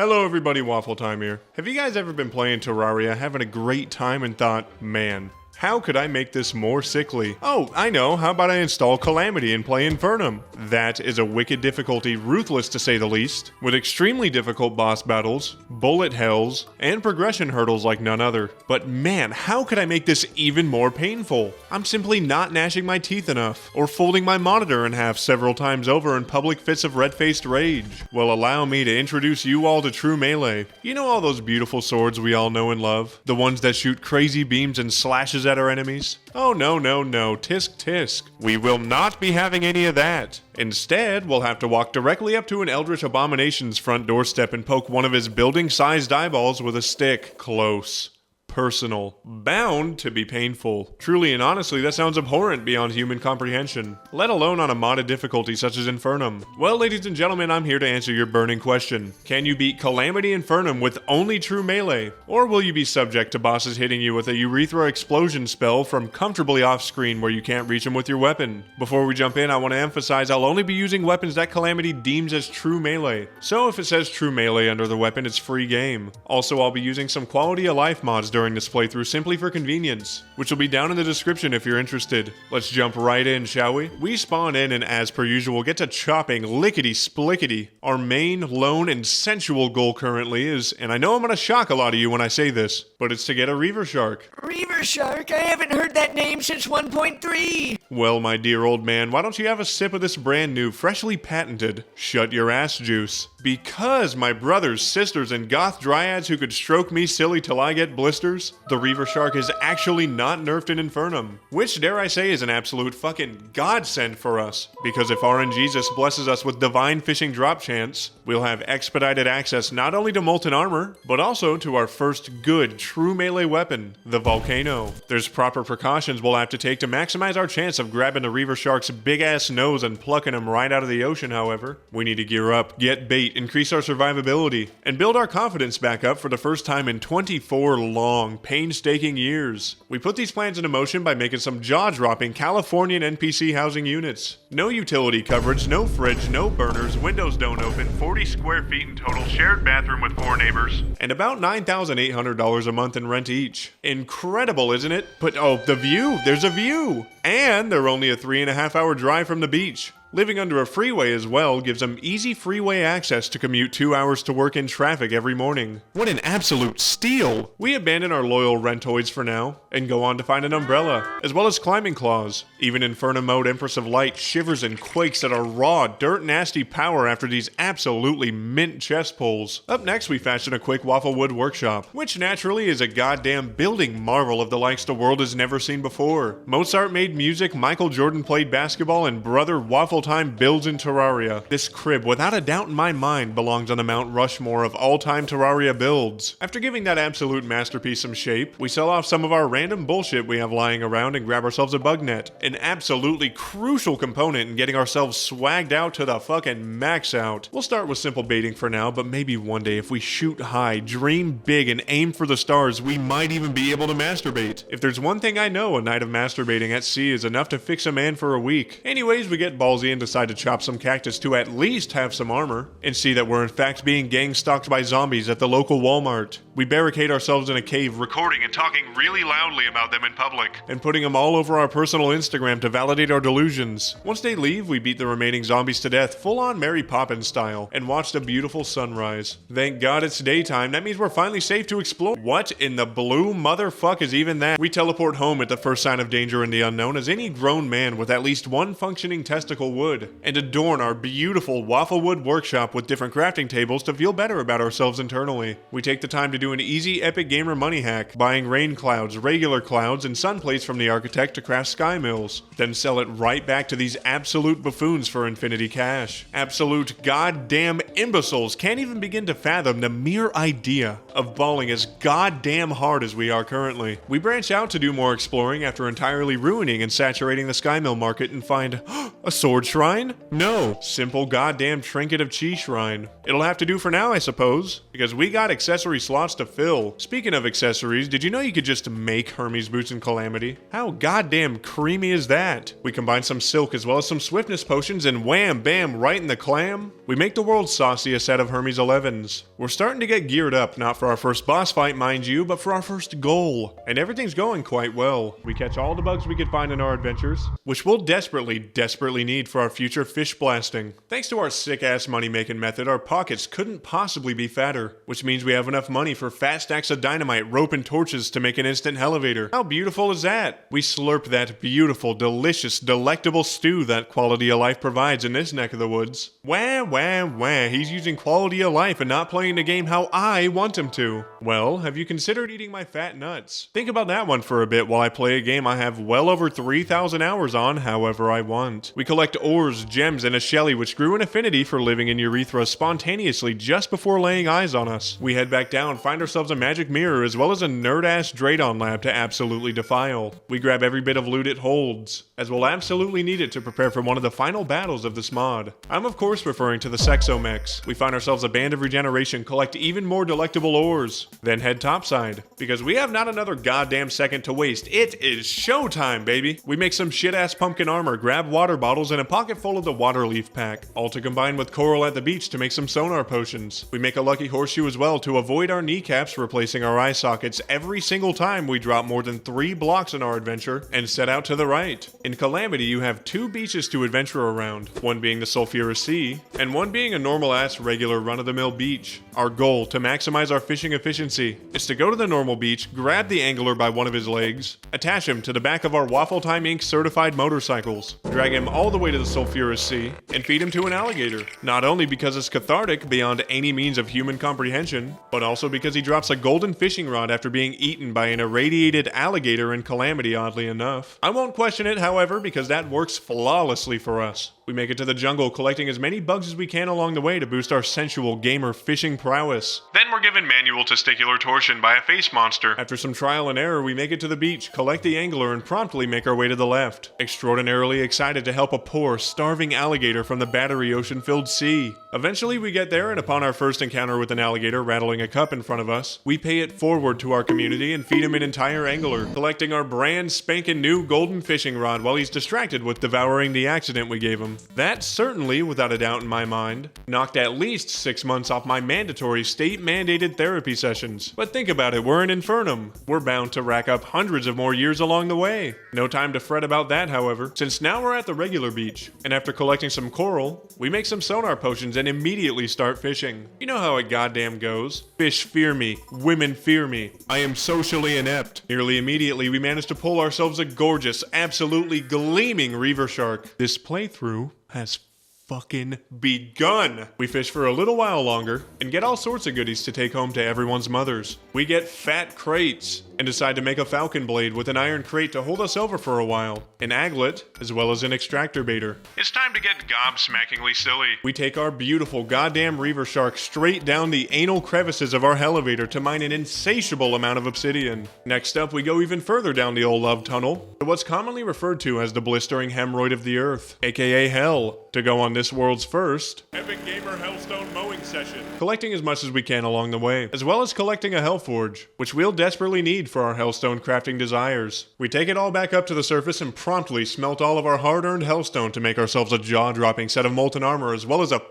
Hello everybody, Waffle Time here. Have you guys ever been playing Terraria, having a great time and thought, man, how could I make this more sickly? Oh, I know, how about I install Calamity and play Infernum? That is a wicked difficulty, ruthless to say the least, with extremely difficult boss battles, bullet hells, and progression hurdles like none other. But man, how could I make this even more painful? I'm simply not gnashing my teeth enough, or folding my monitor in half several times over in public fits of red-faced rage. Well, allow me to introduce you all to true melee. You know all those beautiful swords we all know and love? The ones that shoot crazy beams and slashes at our enemies? Oh no, tisk tisk. We will not be having any of that. Instead, we'll have to walk directly up to an Eldritch Abomination's front doorstep and poke one of his building-sized eyeballs with a stick. Close. Personal. Bound to be painful. Truly and honestly, that sounds abhorrent beyond human comprehension, let alone on a modded difficulty such as Infernum. Well, ladies and gentlemen, I'm here to answer your burning question. Can you beat Calamity Infernum with only true melee? Or will you be subject to bosses hitting you with a urethra explosion spell from comfortably off screen where you can't reach them with your weapon? Before we jump in, I want to emphasize I'll only be using weapons that Calamity deems as true melee. So if it says true melee under the weapon, it's free game. Also, I'll be using some quality of life mods during this playthrough simply for convenience, which will be down in the description if you're interested. Let's jump right in, shall we? We spawn in and as per usual get to chopping lickety-splickety. Our main, lone, and sensual goal currently is, and I know I'm gonna shock a lot of you when I say this, but it's to get a Reaver Shark. Reaver Shark? I haven't heard that name since 1.3! Well, my dear old man, why don't you have a sip of this brand new, freshly patented, shut your ass juice? Because my brothers, sisters, and goth dryads who could stroke me silly till I get blisters, the Reaver Shark is actually not nerfed in Infernum, which dare I say is an absolute fucking godsend for us, because if RNGesus blesses us with divine fishing drop chance, we'll have expedited access not only to molten armor, but also to our first good true melee weapon, the Volcano. There's proper precautions we'll have to take to maximize our chance of grabbing the Reaver Shark's big ass nose and plucking him right out of the ocean, however. We need to gear up, get bait, increase our survivability, and build our confidence back up for the first time in 24 long, painstaking years. We put these plans into motion by making some jaw-dropping Californian NPC housing units. No utility coverage, no fridge, no burners, windows don't open, 40 square feet in total, shared bathroom with 4 neighbors, and about $9,800 a month in rent each. Incredible, isn't it? But oh, the view! There's a view! And they're only a 3.5 hour drive from the beach. Living under a freeway as well gives them easy freeway access to commute 2 hours to work in traffic every morning. What an absolute steal! We abandon our loyal rentoids for now, and go on to find an umbrella, as well as climbing claws. Even Infernum mode Empress of Light shivers and quakes at our raw, dirt-nasty power after these absolutely mint chest pulls. Up next we fashion a quick waffle wood workshop, which naturally is a goddamn building marvel of the likes the world has never seen before. Mozart made music, Michael Jordan played basketball, and brother Waffle Time builds in Terraria. This crib, without a doubt in my mind, belongs on the Mount Rushmore of all-time Terraria builds. After giving that absolute masterpiece some shape, we sell off some of our random bullshit we have lying around and grab ourselves a bug net, an absolutely crucial component in getting ourselves swagged out to the fucking max out. We'll start with simple baiting for now, but maybe one day if we shoot high, dream big, and aim for the stars, we might even be able to masturbate. If there's one thing I know, a night of masturbating at sea is enough to fix a man for a week. Anyways, we get ballsy and decide to chop some cactus to at least have some armor, and see that we're in fact being gang stalked by zombies at the local Walmart. We barricade ourselves in a cave, recording and talking really loudly about them in public, and putting them all over our personal Instagram to validate our delusions. Once they leave, we beat the remaining zombies to death, full on Mary Poppins style, and watched a beautiful sunrise. Thank God it's daytime, that means we're finally safe to explore. What in the blue motherfuck is even that? We teleport home at the first sign of danger in the unknown as any grown man with at least one functioning testicle would, and adorn our beautiful wafflewood workshop with different crafting tables to feel better about ourselves internally. We take the time to do an easy epic gamer money hack, buying rain clouds, regular clouds, and sun plates from the architect to craft sky mills, then sell it right back to these absolute buffoons for infinity cash. Absolute goddamn imbeciles can't even begin to fathom the mere idea of balling as goddamn hard as we are currently. We branch out to do more exploring after entirely ruining and saturating the sky mill market and find a sword shrine? No, simple goddamn trinket of chi shrine. It'll have to do for now, I suppose, because we got accessory slots to fill. Speaking of accessories, did you know you could just make Hermes boots in Calamity? How goddamn creamy is that? We combine some silk as well as some swiftness potions and wham bam right in the clam. We make the world's sauciest set of Hermes 11s. We're starting to get geared up, not for our first boss fight mind you, but for our first goal. And everything's going quite well. We catch all the bugs we could find in our adventures, which we'll desperately need for our future fish blasting. Thanks to our sick ass money making method, our pockets couldn't possibly be fatter, which means we have enough money for fat stacks of dynamite, rope, and torches to make an instant elevator. How beautiful is that? We slurp that beautiful, delicious, delectable stew that quality of life provides in this neck of the woods. Wah, wah, wah, he's using quality of life and not playing the game how I want him to. Well, have you considered eating my fat nuts? Think about that one for a bit while I play a game I have well over 3,000 hours on however I want. We collect ores, gems, and a shelly which grew an affinity for living in urethra spontaneously just before laying eyes on us. We head back down, find ourselves a magic mirror as well as a nerd-ass Dradon lab to absolutely defile. We grab every bit of loot it holds, as we'll absolutely need it to prepare for one of the final battles of this mod. I'm of course referring to the Exo Mechs. We find ourselves a band of regeneration, collect even more delectable ores, then head topside, because we have not another goddamn second to waste. It is showtime, baby! We make some shit-ass pumpkin armor, grab water bottles, and a pocket full of the water leaf pack, all to combine with coral at the beach to make some sonar potions. We make a lucky horseshoe as well to avoid our kneecaps replacing our eye sockets every single time we drop more than 3 blocks in our adventure and set out to the right. In Calamity, you have 2 beaches to adventure around, one being the Sulphurous Sea, and one being a normal-ass regular run-of-the-mill beach. Our goal, to maximize our fishing efficiency, is to go to the normal beach, grab the angler by one of his legs, attach him to the back of our Waffle Time Inc. certified motorcycles, drag him all the way to the Sulphurous Sea, and feed him to an alligator. Not only because it's cathartic beyond any means of human comprehension, but also because he drops a golden fishing rod after being eaten by an irradiated alligator in Calamity, oddly enough. I won't question it, however, because that works flawlessly for us. We make it to the jungle, collecting as many bugs as we can along the way to boost our sensual gamer fishing prowess. Then we're given manual testicular torsion by a face monster. After some trial and error, we make it to the beach, collect the angler, and promptly make our way to the left. Extraordinarily excited to help a poor, starving alligator from the battery ocean-filled sea. Eventually we get there, and upon our first encounter with an alligator rattling a cup in front of us, we pay it forward to our community and feed him an entire angler, collecting our brand spanking new golden fishing rod while he's distracted with devouring the accident we gave him. That certainly, without a doubt in my mind, knocked at least 6 months off my mandatory state-mandated therapy sessions. But think about it, we're in Infernum. We're bound to rack up hundreds of more years along the way. No time to fret about that, however, since now we're at the regular beach, and after collecting some coral, we make some sonar potions and immediately start fishing. You know how it goddamn goes. Fish fear me, women fear me. I am socially inept. Nearly immediately, we manage to pull ourselves a gorgeous, absolutely gleaming reaver shark. This playthrough has fucking begun. We fish for a little while longer and get all sorts of goodies to take home to everyone's mothers. We get fat crates and decide to make a falcon blade with an iron crate to hold us over for a while, an aglet, as well as an extractor baiter. It's time to get gobsmackingly silly. We take our beautiful goddamn reaver shark straight down the anal crevices of our elevator to mine an insatiable amount of obsidian. Next up, we go even further down the old love tunnel to what's commonly referred to as the blistering hemorrhoid of the earth, aka hell, to go on this world's first Epic Gamer Hellstone mowing session, collecting as much as we can along the way, as well as collecting a Hellforge, which we'll desperately need for our Hellstone crafting desires. We take it all back up to the surface and promptly smelt all of our hard-earned Hellstone to make ourselves a jaw-dropping set of molten armor as well as a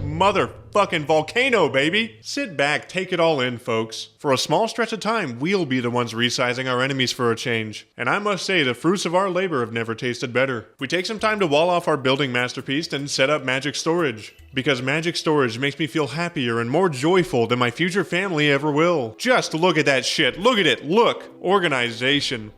motherfucking volcano, baby! Sit back, take it all in, folks. For a small stretch of time, we'll be the ones resizing our enemies for a change. And I must say, the fruits of our labor have never tasted better. We take some time to wall off our building masterpiece and set up magic storage. Because magic storage makes me feel happier and more joyful than my future family ever will. Just look at that shit. Look at it. Look. Organization.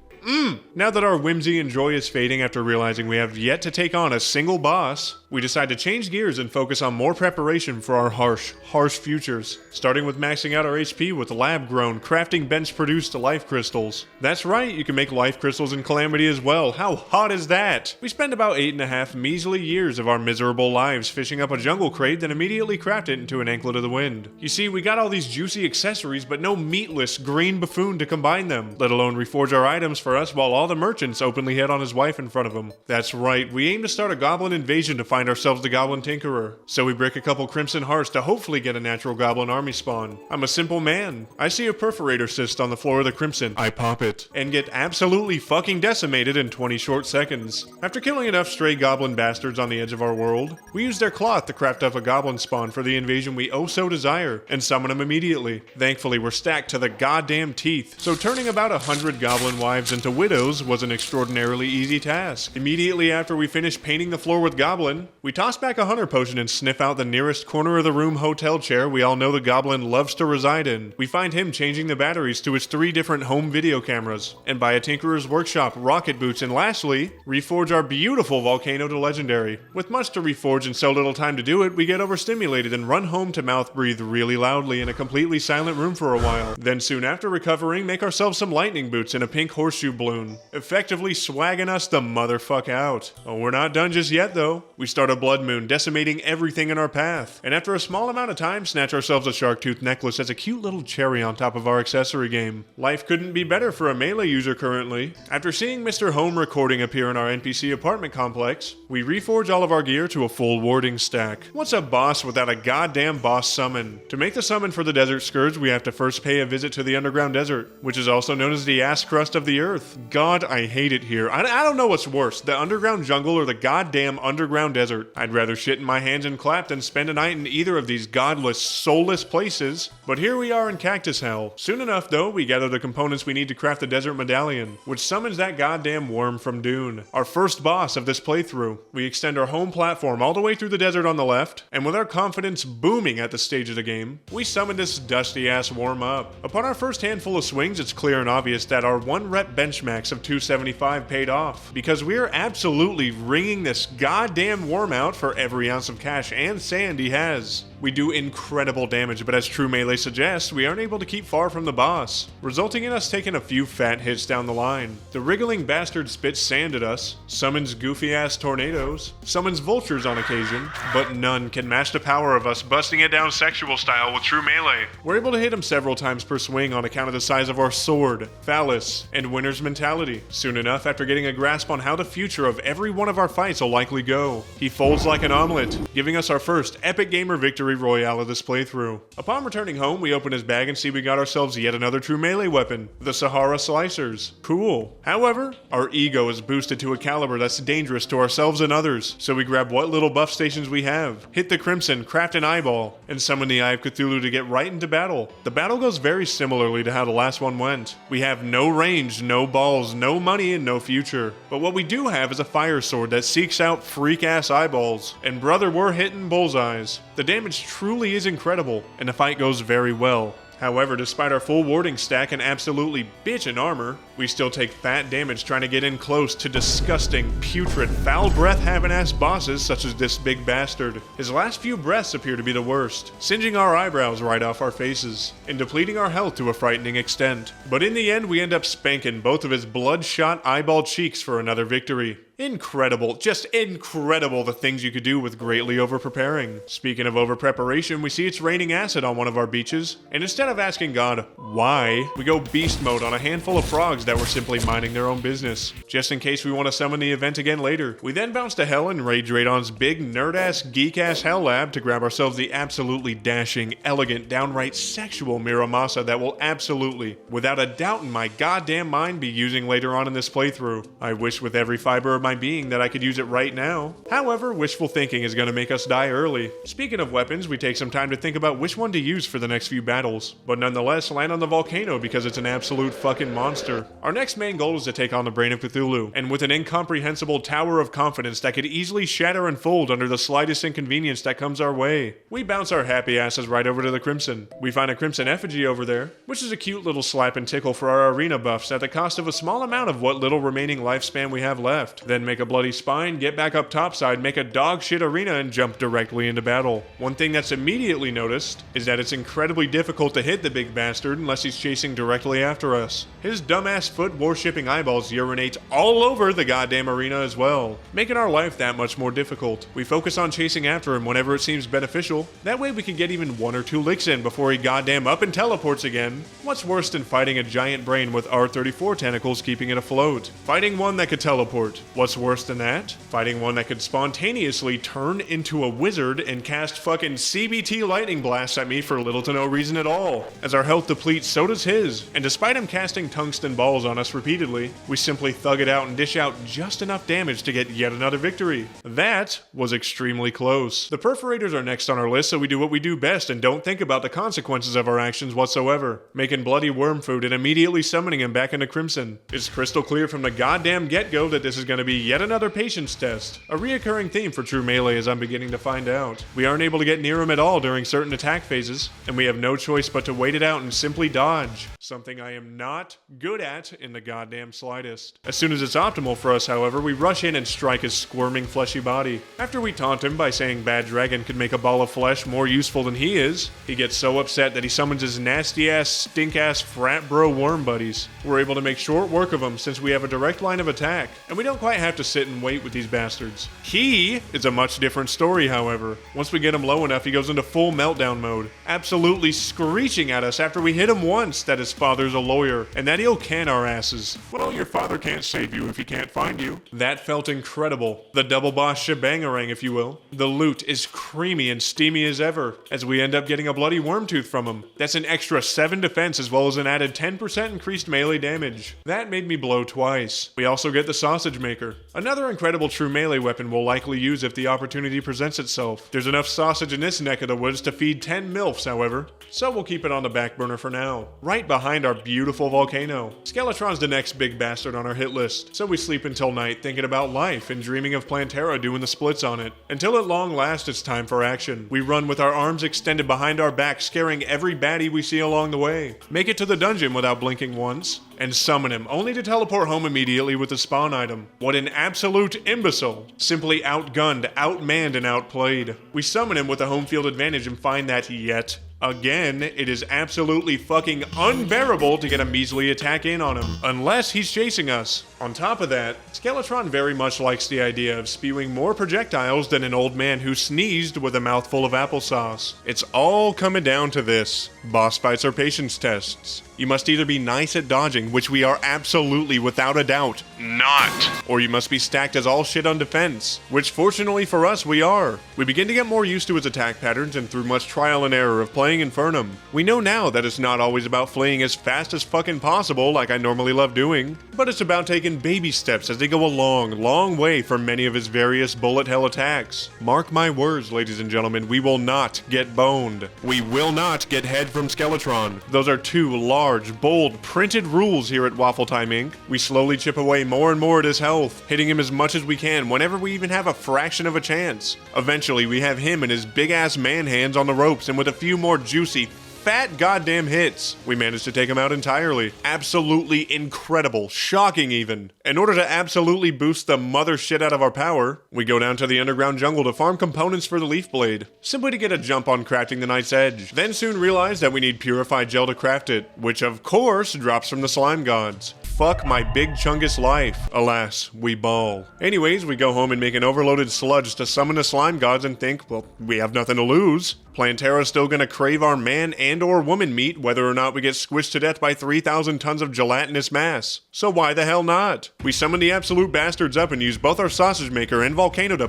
Now that our whimsy and joy is fading after realizing we have yet to take on a single boss, we decide to change gears and focus on more preparation for our harsh futures. Starting with maxing out our HP with lab-grown, crafting bench-produced life crystals. That's right, you can make life crystals in Calamity as well. How hot is that? We spend about 8.5 measly years of our miserable lives fishing up a jungle crate, then immediately craft it into an anklet of the wind. You see, we got all these juicy accessories, but no meatless green buffoon to combine them, let alone reforge our items for for us while all the merchants openly hit on his wife in front of him. That's right, we aim to start a goblin invasion to find ourselves the Goblin Tinkerer. So we break a couple Crimson Hearts to hopefully get a natural goblin army spawn. I'm a simple man. I see a Perforator cyst on the floor of the Crimson. I pop it. And get absolutely fucking decimated in 20 short seconds. After killing enough stray goblin bastards on the edge of our world, we use their cloth to craft up a goblin spawn for the invasion we oh so desire, and summon them immediately. Thankfully, we're stacked to the goddamn teeth, so turning about 100 goblin wives into widows was an extraordinarily easy task. Immediately after we finish painting the floor with goblin, we toss back a hunter potion and sniff out the nearest corner of the room hotel chair we all know the goblin loves to reside in. We find him changing the batteries to his 3 different home video cameras, and buy a Tinkerer's Workshop, rocket boots, and lastly, reforge our beautiful volcano to legendary. With much to reforge and so little time to do it, we get overstimulated and run home to mouth breathe really loudly in a completely silent room for a while. Then soon after recovering, make ourselves some lightning boots and a pink horseshoe balloon, effectively swagging us the motherfuck out. Oh, we're not done just yet though. We start a blood moon, decimating everything in our path, and after a small amount of time, snatch ourselves a shark tooth necklace as a cute little cherry on top of our accessory game. Life couldn't be better for a melee user currently. After seeing Mr. Home recording appear in our NPC apartment complex, we reforge all of our gear to a full warding stack. What's a boss without a goddamn boss summon? To make the summon for the Desert Scourge, we have to first pay a visit to the underground desert, which is also known as the ass crust of the earth. God, I hate it here. I don't know what's worse, the underground jungle or the goddamn underground desert. I'd rather shit in my hands and clap than spend a night in either of these godless, soulless places. But here we are in Cactus Hell. Soon enough though, we gather the components we need to craft the Desert Medallion, which summons that goddamn worm from Dune, our first boss of this playthrough. We extend our home platform all the way through the desert on the left, and with our confidence booming at the stage of the game, we summon this dusty ass worm up. Upon our first handful of swings, it's clear and obvious that our 1 rep bench max of 275 paid off, because we are absolutely wringing this goddamn worm out for every ounce of cash and sand he has. We do incredible damage, but as true melee suggests, we aren't able to keep far from the boss, resulting in us taking a few fat hits down the line. The wriggling bastard spits sand at us, summons goofy-ass tornadoes, summons vultures on occasion, but none can match the power of us busting it down sexual style with true melee. We're able to hit him several times per swing on account of the size of our sword, phallus, and winner's mentality. Soon enough, after getting a grasp on how the future of every one of our fights will likely go, he folds like an omelet, giving us our first epic gamer victory royale of this playthrough. Upon returning home, we open his bag and see we got ourselves yet another true melee weapon, the Sahara Slicers. Cool. However, our ego is boosted to a caliber that's dangerous to ourselves and others, so we grab what little buff stations we have, hit the Crimson, craft an eyeball, and summon the Eye of Cthulhu to get right into battle. The battle goes very similarly to how the last one went. We have no range, no balls, no money, and no future. But what we do have is a fire sword that seeks out freak-ass eyeballs, and brother, we're hitting bullseyes. The damage truly is incredible, and the fight goes very well. However, despite our full warding stack and absolutely bitchin' armor, we still take fat damage trying to get in close to disgusting, putrid, foul breath-having ass bosses such as this big bastard. His last few breaths appear to be the worst, singeing our eyebrows right off our faces, and depleting our health to a frightening extent. But in the end, we end up spanking both of his bloodshot eyeball cheeks for another victory. Incredible, just incredible the things you could do with greatly over-preparing. Speaking of over-preparation, we see it's raining acid on one of our beaches, and instead of asking God why, we go beast mode on a handful of frogs that were simply minding their own business, just in case we want to summon the event again later. We then bounce to hell and raid Radon's big nerd-ass, geek-ass hell lab to grab ourselves the absolutely dashing, elegant, downright sexual Miramasa that will absolutely, without a doubt in my goddamn mind, be using later on in this playthrough. I wish with every fiber of my being that I could use it right now. However, wishful thinking is going to make us die early. Speaking of weapons, we take some time to think about which one to use for the next few battles, but nonetheless land on the volcano because it's an absolute fucking monster. Our next main goal is to take on the Brain of Cthulhu, and with an incomprehensible tower of confidence that could easily shatter and fold under the slightest inconvenience that comes our way, we bounce our happy asses right over to the Crimson. We find a Crimson effigy over there, which is a cute little slap and tickle for our arena buffs at the cost of a small amount of what little remaining lifespan we have left. Then make a bloody spine, get back up topside, make a dog shit arena, and jump directly into battle. One thing that's immediately noticed is that it's incredibly difficult to hit the big bastard unless he's chasing directly after us. His dumbass 6-foot worshipping eyeballs urinate all over the goddamn arena as well, making our life that much more difficult. We focus on chasing after him whenever it seems beneficial. That way we can get even 1 or 2 licks in before he goddamn up and teleports again. What's worse than fighting a giant brain with R34 tentacles keeping it afloat? Fighting one that could teleport. What's worse than that? Fighting one that could spontaneously turn into a wizard and cast fucking CBT lightning blasts at me for little to no reason at all. As our health depletes, so does his, and despite him casting tungsten balls on us repeatedly, we simply thug it out and dish out just enough damage to get yet another victory. That was extremely close. The Perforators are next on our list, so we do what we do best and don't think about the consequences of our actions whatsoever. Making bloody worm food and immediately summoning him back into Crimson. It's crystal clear from the goddamn get-go that this is going to be yet another patience test. A reoccurring theme for true melee as I'm beginning to find out. We aren't able to get near him at all during certain attack phases, and we have no choice but to wait it out and simply dodge. Something I am not good at in the goddamn slightest. As soon as it's optimal for us, however, we rush in and strike his squirming fleshy body. After we taunt him by saying Bad Dragon could make a ball of flesh more useful than he is, he gets so upset that he summons his nasty-ass, stink-ass frat bro worm buddies. We're able to make short work of him since we have a direct line of attack, and we don't quite have to sit and wait with these bastards. He is a much different story, however. Once we get him low enough, he goes into full meltdown mode, absolutely screeching at us after we hit him once that his father's a lawyer, and that he'll can our asses. Well, your father can't save you if he can't find you. That felt incredible. The double boss shebangarang, if you will. The loot is creamy and steamy as ever, as we end up getting a bloody worm tooth from him. That's an extra 7 defense as well as an added 10% increased melee damage. That made me blow twice. We also get the sausage maker. Another incredible true melee weapon we'll likely use if the opportunity presents itself. There's enough sausage in this neck of the woods to feed 10 MILFs, however, so we'll keep it on the back burner for now. Right behind our beautiful volcano. Skeletron's the next big bastard on our hit list, so we sleep until night thinking about life and dreaming of Plantera doing the splits on it. Until at long last it's time for action. We run with our arms extended behind our back, scaring every baddie we see along the way. Make it to the dungeon without blinking once, and summon him, only to teleport home immediately with the spawn item. What an absolute imbecile. Simply outgunned, outmanned, and outplayed. We summon him with a home field advantage and find that yet again, it is absolutely fucking unbearable to get a measly attack in on him, unless he's chasing us. On top of that, Skeletron very much likes the idea of spewing more projectiles than an old man who sneezed with a mouthful of applesauce. It's all coming down to this. Boss fights are patience tests. You must either be nice at dodging, which we are absolutely without a doubt not, or you must be stacked as all shit on defense, which fortunately for us we are. We begin to get more used to his attack patterns, and through much trial and error of playing Infernum, we know now that it's not always about fleeing as fast as fucking possible like I normally love doing, but it's about taking baby steps as they go a long way from many of his various bullet hell attacks. Mark my words, ladies and gentlemen, we will not get boned. We will not get head from Skeletron. Those are 2 large, bold, printed rules here at Waffle Time Inc. We slowly chip away more and more at his health, hitting him as much as we can whenever we even have a fraction of a chance. Eventually, we have him and his big-ass man hands on the ropes, and with a few more juicy, fat goddamn hits, we managed to take him out entirely. Absolutely incredible, shocking even. In order to absolutely boost the mother shit out of our power, we go down to the underground jungle to farm components for the leaf blade, simply to get a jump on crafting the Knight's Edge. Then soon realize that we need purified gel to craft it, which of course drops from the slime gods. Fuck my big chungus life. Alas, we bawl. Anyways, we go home and make an overloaded sludge to summon the slime gods and think, well, we have nothing to lose. Plantera's still gonna crave our man and or woman meat whether or not we get squished to death by 3,000 tons of gelatinous mass. So why the hell not? We summon the absolute bastards up and use both our sausage maker and volcano to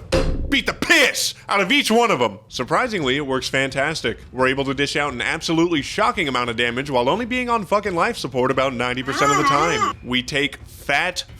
beat the piss out of each one of them. Surprisingly, it works fantastic. We're able to dish out an absolutely shocking amount of damage while only being on fucking life support about 90% of the time. We take fat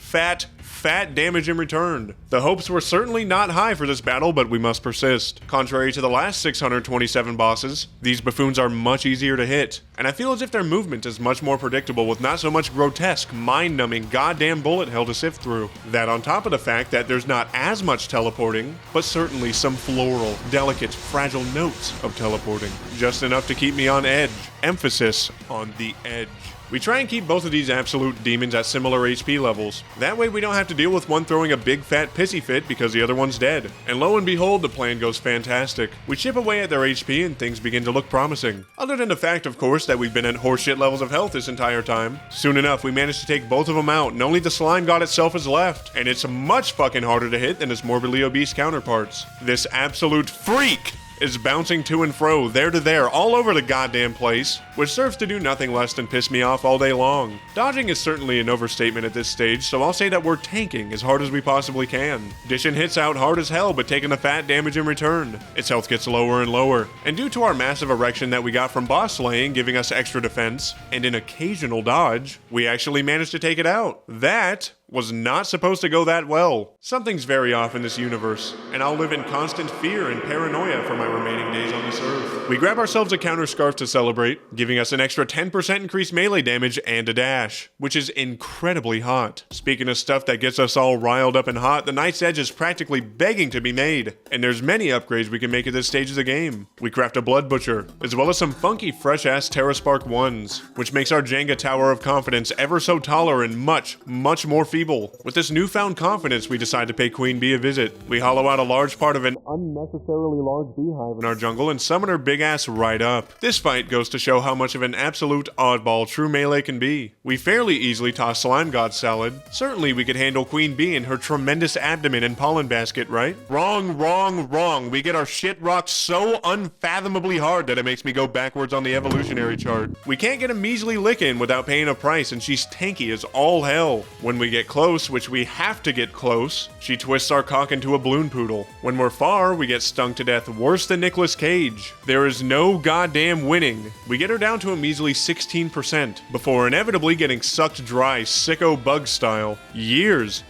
damage in return. The hopes were certainly not high for this battle, but we must persist. Contrary to the last 627 bosses, these buffoons are much easier to hit, and I feel as if their movement is much more predictable with not so much grotesque, mind-numbing goddamn bullet hell to sift through. That on top of the fact that there's not as much teleporting, but certainly some floral, delicate, fragile notes of teleporting. Just enough to keep me on edge. Emphasis on the edge. We try and keep both of these absolute demons at similar HP levels. That way we don't have to deal with one throwing a big fat pissy fit because the other one's dead. And lo and behold, the plan goes fantastic. We chip away at their HP and things begin to look promising. Other than the fact, of course, that we've been at horseshit levels of health this entire time. Soon enough, we managed to take both of them out and only the slime god itself is left. And it's much fucking harder to hit than its morbidly obese counterparts. This absolute freak is bouncing to and fro, there to there, all over the goddamn place, which serves to do nothing less than piss me off all day long. Dodging is certainly an overstatement at this stage, so I'll say that we're tanking as hard as we possibly can. Dishing hits out hard as hell, but taking the fat damage in return. Its health gets lower and lower, and due to our massive erection that we got from boss slaying giving us extra defense, and an occasional dodge, we actually managed to take it out. That was not supposed to go that well. Something's very off in this universe, and I'll live in constant fear and paranoia for my remaining days on this earth. We grab ourselves a counter scarf to celebrate, giving us an extra 10% increased melee damage and a dash, which is incredibly hot. Speaking of stuff that gets us all riled up and hot, the Night's Edge is practically begging to be made, and there's many upgrades we can make at this stage of the game. We craft a Blood Butcher, as well as some funky fresh-ass Terraspark 1s, which makes our Jenga Tower of Confidence ever so taller and much, much more feeble. With this newfound confidence, we decide to pay Queen Bee a visit. We hollow out a large part of an unnecessarily large beehive in our jungle and summon her big ass right up. This fight goes to show how much of an absolute oddball true melee can be. We fairly easily toss Slime God salad. Certainly we could handle Queen Bee and her tremendous abdomen and pollen basket, right? Wrong, wrong, wrong. We get our shit rocked so unfathomably hard that it makes me go backwards on the evolutionary chart. We can't get a measly lick in without paying a price, and she's tanky as all hell. When we get close, which we have to get close, she twists our cock into a balloon poodle. When we're far, we get stung to death worse than Nicolas Cage. There is no goddamn winning. We get her down to a measly 16%, before inevitably getting sucked dry sicko bug style. Years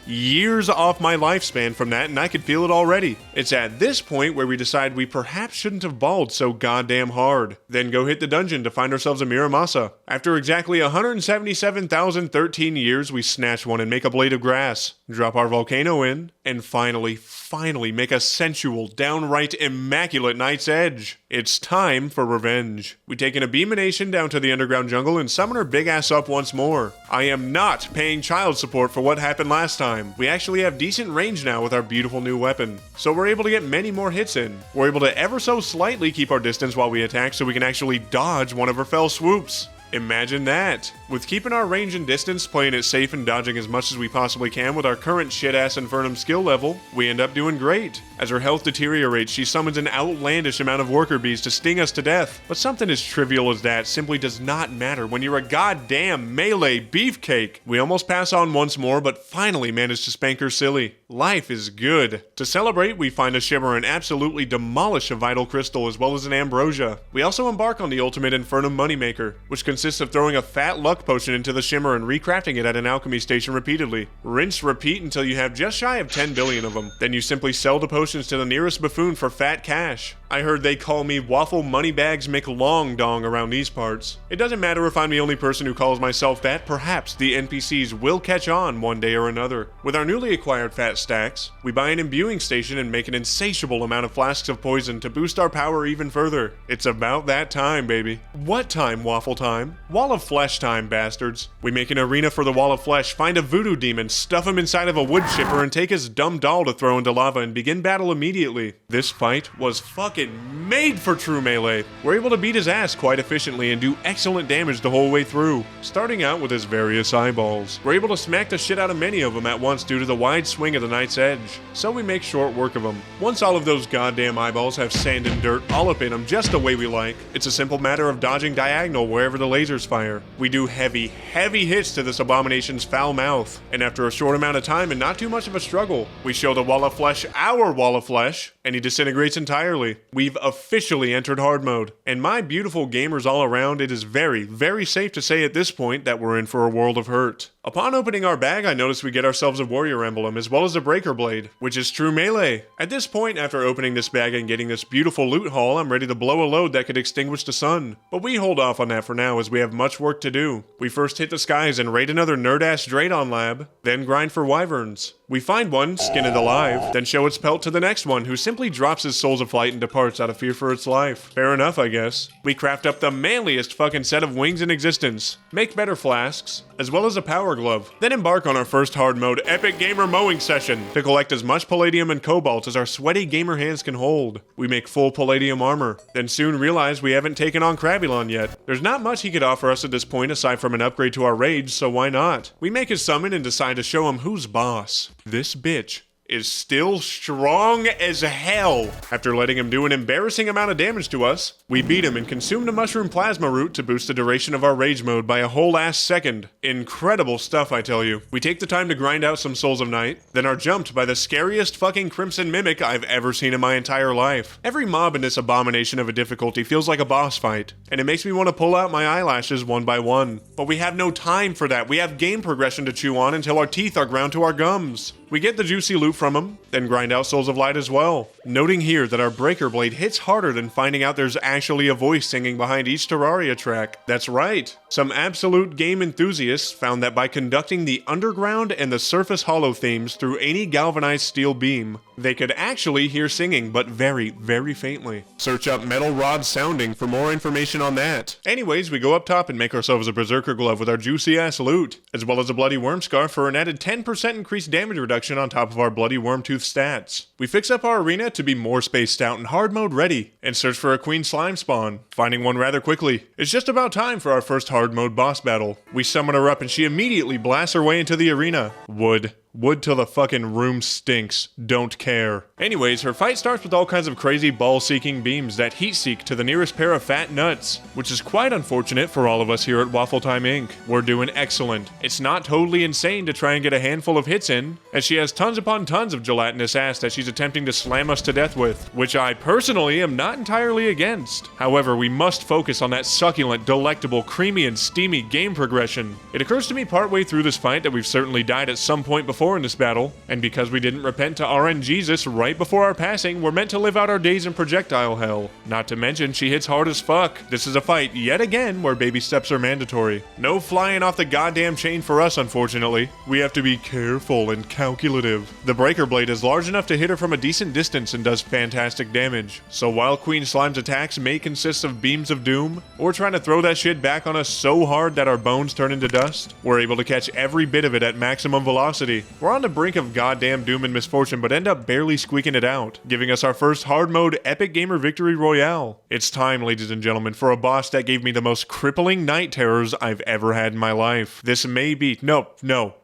off my lifespan from that, and I could feel it already. It's at this point where we decide we perhaps shouldn't have balled so goddamn hard. Then go hit the dungeon to find ourselves a Miramasa. After exactly 177,013 years, we snatch one and make a blade of grass, drop our volcano in, and finally make a sensual, downright immaculate Night's Edge. It's time for revenge. We take an Abeemination down to the underground jungle and summon her big ass up once more. I am not paying child support for what happened last time. We actually have decent range now with our beautiful new weapon, so we're able to get many more hits in. We're able to ever so slightly keep our distance while we attack so we can actually dodge one of her fell swoops. Imagine that. With keeping our range and distance, playing it safe and dodging as much as we possibly can with our current shit-ass Infernum skill level, we end up doing great. As her health deteriorates, she summons an outlandish amount of worker bees to sting us to death. But something as trivial as that simply does not matter when you're a goddamn melee beefcake. We almost pass on once more, but finally manage to spank her silly. Life is good. To celebrate, we find a shimmer and absolutely demolish a vital crystal as well as an ambrosia. We also embark on the ultimate Infernum moneymaker, which consists of throwing a fat luck potion into the shimmer and recrafting it at an alchemy station repeatedly. Rinse, repeat until you have just shy of 10 billion of them. Then you simply sell the potions to the nearest buffoon for fat cash. I heard they call me Waffle Moneybags McLong Dong around these parts. It doesn't matter if I'm the only person who calls myself that, perhaps the NPCs will catch on one day or another. With our newly acquired fat stacks, we buy an imbuing station and make an insatiable amount of flasks of poison to boost our power even further. It's about that time, baby. What time, Waffle time? Wall of Flesh time, bastards. We make an arena for the Wall of Flesh, find a voodoo demon, stuff him inside of a wood chipper, and take his dumb doll to throw into lava and begin battle immediately. This fight was fucking made for true melee. We're able to beat his ass quite efficiently and do excellent damage the whole way through, starting out with his various eyeballs. We're able to smack the shit out of many of them at once due to the wide swing of the Night's Edge, so we make short work of them. Once all of those goddamn eyeballs have sand and dirt all up in them just the way we like, it's a simple matter of dodging diagonal wherever the lasers fire. We do heavy hits to this abomination's foul mouth, and after a short amount of time and not too much of a struggle, we show the Wall of Flesh our Wall of Flesh, and he disintegrates entirely. We've officially entered hard mode, and my beautiful gamers all around, it is very safe to say at this point that we're in for a world of hurt. Upon opening our bag, I notice we get ourselves a warrior emblem as well as a breaker blade, which is true melee. At this point, after opening this bag and getting this beautiful loot haul, I'm ready to blow a load that could extinguish the sun. But we hold off on that for now as we have much work to do. We first hit the skies and raid another nerd-ass Draydon lab, then grind for wyverns. We find one, skin it alive, then show its pelt to the next one, who simply drops his Souls of Flight and departs out of fear for its life. Fair enough, I guess. We craft up the manliest fucking set of wings in existence, make better flasks, as well as a power glove, then embark on our first hard mode epic gamer mowing session to collect as much palladium and cobalt as our sweaty gamer hands can hold. We make full palladium armor, then soon realize we haven't taken on Crabulon yet. There's not much he could offer us at this point aside from an upgrade to our rage, so why not? We make his summon and decide to show him who's boss. This bitch is still strong as hell. After letting him do an embarrassing amount of damage to us, we beat him and consume the mushroom plasma root to boost the duration of our rage mode by a whole ass second. Incredible stuff, I tell you. We take the time to grind out some Souls of Night, then are jumped by the scariest fucking Crimson Mimic I've ever seen in my entire life. Every mob in this abomination of a difficulty feels like a boss fight, and it makes me want to pull out my eyelashes one by one. But we have no time for that. We have game progression to chew on until our teeth are ground to our gums. We get the juicy loot from him, then grind out Souls of Light as well. Noting here that our Breaker Blade hits harder than finding out there's actually a voice singing behind each Terraria track. That's right. Some absolute game enthusiasts found that by conducting the underground and the surface hollow themes through any galvanized steel beam, they could actually hear singing, but very, very faintly. Search up Metal Rod Sounding for more information on that. Anyways, we go up top and make ourselves a Berserker Glove with our juicy ass loot, as well as a Bloody Worm Scarf for an added 10% increased damage reduction on top of our Bloody Worm Tooth stats. We fix up our arena to be more spaced out and hard mode ready, and search for a Queen Slime spawn, finding one rather quickly. It's just about time for our first hard mode boss battle. We summon her up and she immediately blasts her way into the arena. Wood till the fucking room stinks. Don't care. Anyways, her fight starts with all kinds of crazy ball-seeking beams that heat-seek to the nearest pair of fat nuts, which is quite unfortunate for all of us here at Waffle Time Inc. We're doing excellent. It's not totally insane to try and get a handful of hits in, as she has tons upon tons of gelatinous ass that she's attempting to slam us to death with, which I personally am not entirely against. However, we must focus on that succulent, delectable, creamy, and steamy game progression. It occurs to me partway through this fight that we've certainly died at some point before in this battle, and because we didn't repent to RNGesus right before our passing, we're meant to live out our days in projectile hell. Not to mention, she hits hard as fuck. This is a fight, yet again, where baby steps are mandatory. No flying off the goddamn chain for us, unfortunately. We have to be careful and calculative. The Breaker Blade is large enough to hit her from a decent distance and does fantastic damage. So while Queen Slime's attacks may consist of beams of doom, or trying to throw that shit back on us so hard that our bones turn into dust, we're able to catch every bit of it at maximum velocity. We're on the brink of goddamn doom and misfortune, but end up barely squeaking it out, giving us our first hard mode epic gamer victory royale. It's time, ladies and gentlemen, for a boss that gave me the most crippling night terrors I've ever had in my life. This may be, no,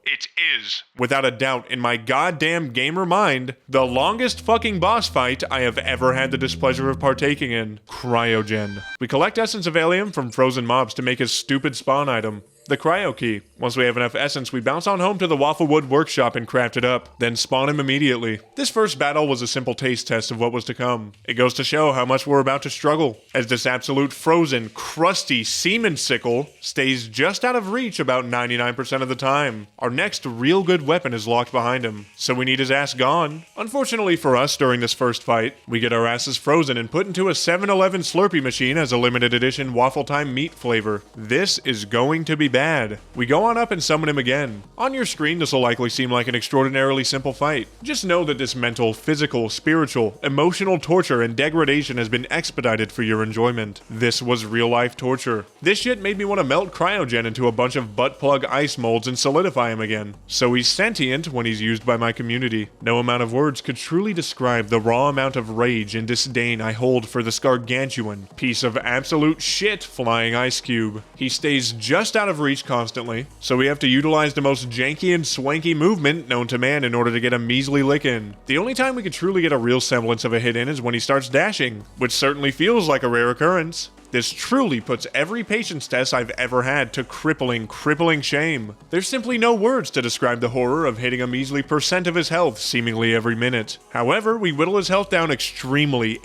it is, without a doubt, in my goddamn gamer mind, the longest fucking boss fight I have ever had the displeasure of partaking in. Cryogen. We collect Essence of Allium from frozen mobs to make his stupid spawn item, the Cryo Key. Once we have enough essence, we bounce on home to the Wafflewood workshop and craft it up, then spawn him immediately. This first battle was a simple taste test of what was to come. It goes to show how much we're about to struggle, as this absolute frozen, crusty semen sickle stays just out of reach about 99% of the time. Our next real good weapon is locked behind him, so we need his ass gone. Unfortunately for us, during this first fight, we get our asses frozen and put into a 7-Eleven Slurpee machine as a limited edition Waffle Time meat flavor. This is going to be bad. We go on up and summon him again. On your screen, this will likely seem like an extraordinarily simple fight. Just know that this mental, physical, spiritual, emotional torture and degradation has been expedited for your enjoyment. This was real-life torture. This shit made me want to melt Cryogen into a bunch of butt-plug ice molds and solidify him again. So he's sentient when he's used by my community. No amount of words could truly describe the raw amount of rage and disdain I hold for this gargantuan piece of absolute shit flying ice cube. He stays just out of reach constantly, so we have to utilize the most janky and swanky movement known to man in order to get a measly lick in. The only time we could truly get a real semblance of a hit in is when he starts dashing, which certainly feels like a rare occurrence. This truly puts every patience test I've ever had to crippling shame. There's simply no words to describe the horror of hitting a measly percent of his health seemingly every minute. However, we whittle his health down extremely